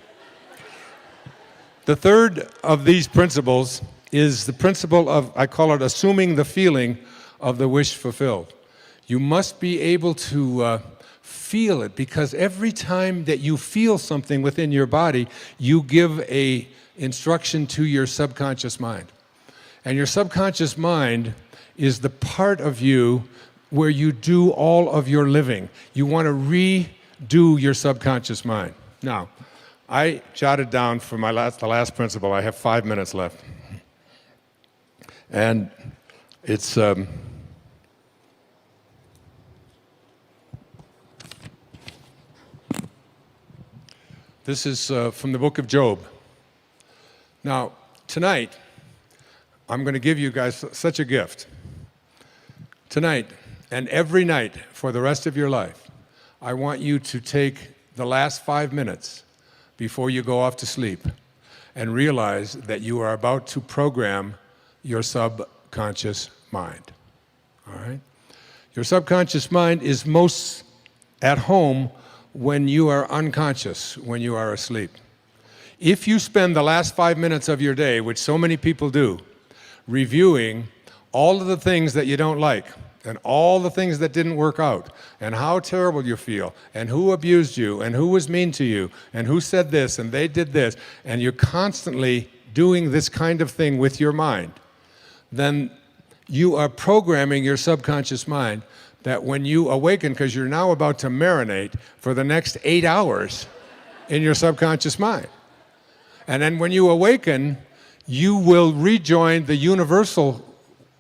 The third of these principles is the principle of, I call it, assuming the feeling of the wish fulfilled. You must be able to feel it, because every time that you feel something within your body, you give a instruction to your subconscious mind. And your subconscious mind is the part of you where you do all of your living. You want to redo your subconscious mind. Now, I jotted down for the last principle. I have 5 minutes left. And it's... This is from the book of Job. Now, tonight, I'm going to give you guys such a gift. Tonight, and every night for the rest of your life, I want you to take the last 5 minutes before you go off to sleep and realize that you are about to program your subconscious mind. All right? Your subconscious mind is most at home when you are unconscious, when you are asleep. If you spend the last 5 minutes of your day, which so many people do, reviewing all of the things that you don't like, and all the things that didn't work out, and how terrible you feel, and who abused you, and who was mean to you, and who said this, and they did this, and you're constantly doing this kind of thing with your mind, then you are programming your subconscious mind that when you awaken, because you're now about to marinate for the next 8 hours in your subconscious mind. And then when you awaken, you will rejoin the universal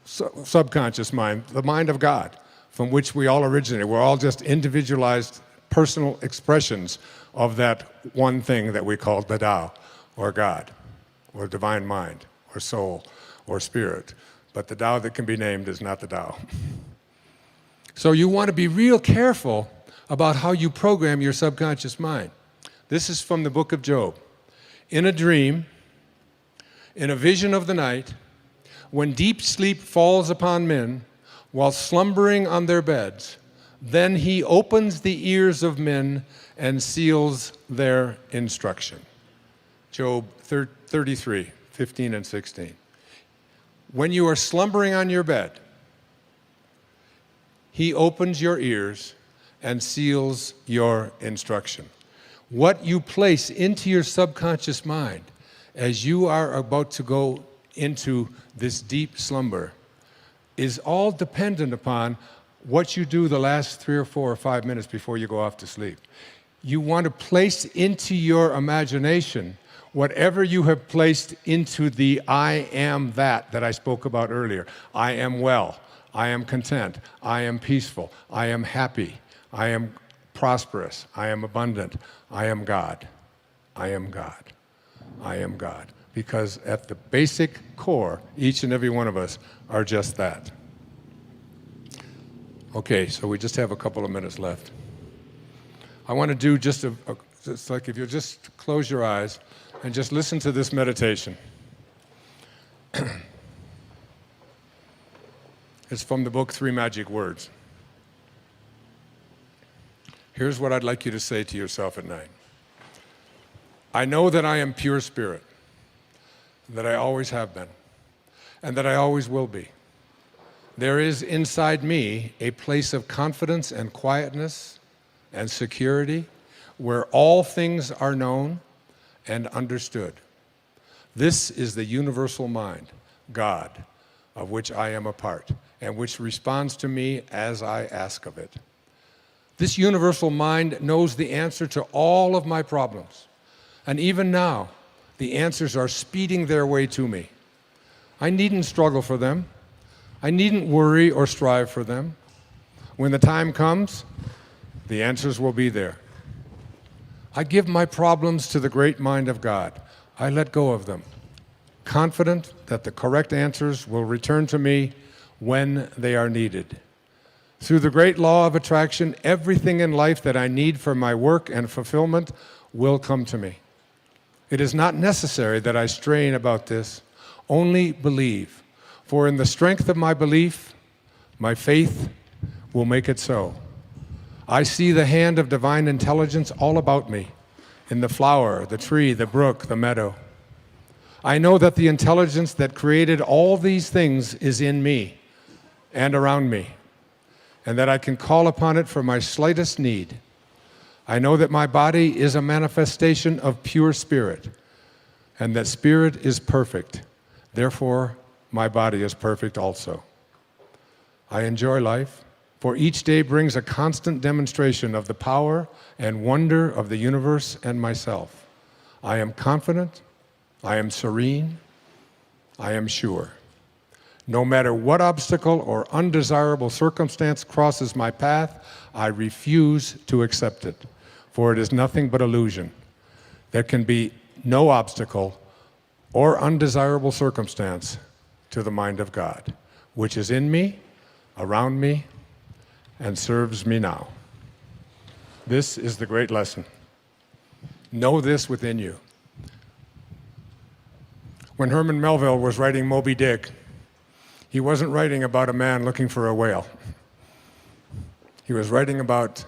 subconscious mind, the mind of God, from which we all originate. We're all just individualized personal expressions of that one thing that we call the Tao, or God, or divine mind, or soul, or spirit. But the Tao that can be named is not the Tao. So you want to be real careful about how you program your subconscious mind. This is from the book of Job. In a dream, in a vision of the night, when deep sleep falls upon men while slumbering on their beds, then he opens the ears of men and seals their instruction. Job 33, 15 and 16. When you are slumbering on your bed, he opens your ears and seals your instruction. What you place into your subconscious mind as you are about to go into this deep slumber is all dependent upon what you do the last 3 or 4 or 5 minutes before you go off to sleep. You want to place into your imagination whatever you have placed into the I am that I spoke about earlier. I am well. I am content. I am peaceful. I am happy. I am prosperous. I am abundant. I am God. I am God. I am God. Because at the basic core, each and every one of us are just that. Okay, so we just have a couple of minutes left. I want to do just like if you'll just close your eyes and just listen to this meditation. It's from the book 3 Magic Words. Here's what I'd like you to say to yourself at night. I know that I am pure spirit, that I always have been, and that I always will be. There is inside me a place of confidence and quietness and security where all things are known and understood. This is the universal mind, God, of which I am a part, and which responds to me as I ask of it. This universal mind knows the answer to all of my problems, and even now, the answers are speeding their way to me. I needn't struggle for them. I needn't worry or strive for them. When the time comes, the answers will be there. I give my problems to the great mind of God. I let go of them, confident that the correct answers will return to me when they are needed. Through the great law of attraction, everything in life that I need for my work and fulfillment will come to me. It is not necessary that I strain about this, only believe. For in the strength of my belief, my faith will make it so. I see the hand of divine intelligence all about me, in the flower, the tree, the brook, the meadow. I know that the intelligence that created all these things is in me and around me, and that I can call upon it for my slightest need. I know that my body is a manifestation of pure spirit, and that spirit is perfect. Therefore, my body is perfect also. I enjoy life, for each day brings a constant demonstration of the power and wonder of the universe and myself. I am confident, I am serene, I am sure. No matter what obstacle or undesirable circumstance crosses my path, I refuse to accept it, for it is nothing but illusion. there can be no obstacle or undesirable circumstance to the mind of God, which is in me, around me, and serves me now. This is the great lesson. Know this within you. When Herman Melville was writing Moby Dick, he wasn't writing about a man looking for a whale. He was writing about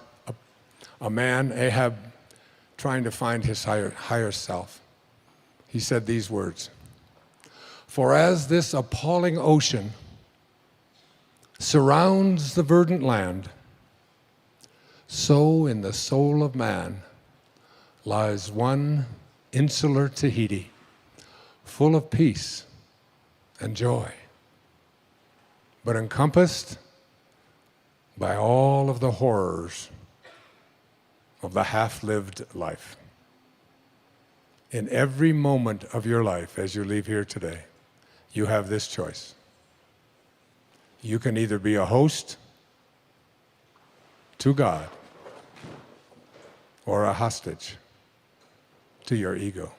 a man, Ahab, trying to find his higher self. He said these words, "For as this appalling ocean surrounds the verdant land, so in the soul of man lies one insular Tahiti, full of peace and joy, but encompassed by all of the horrors of the half-lived life." In every moment of your life as you leave here today, you have this choice. You can either be a host to God or a hostage to your ego.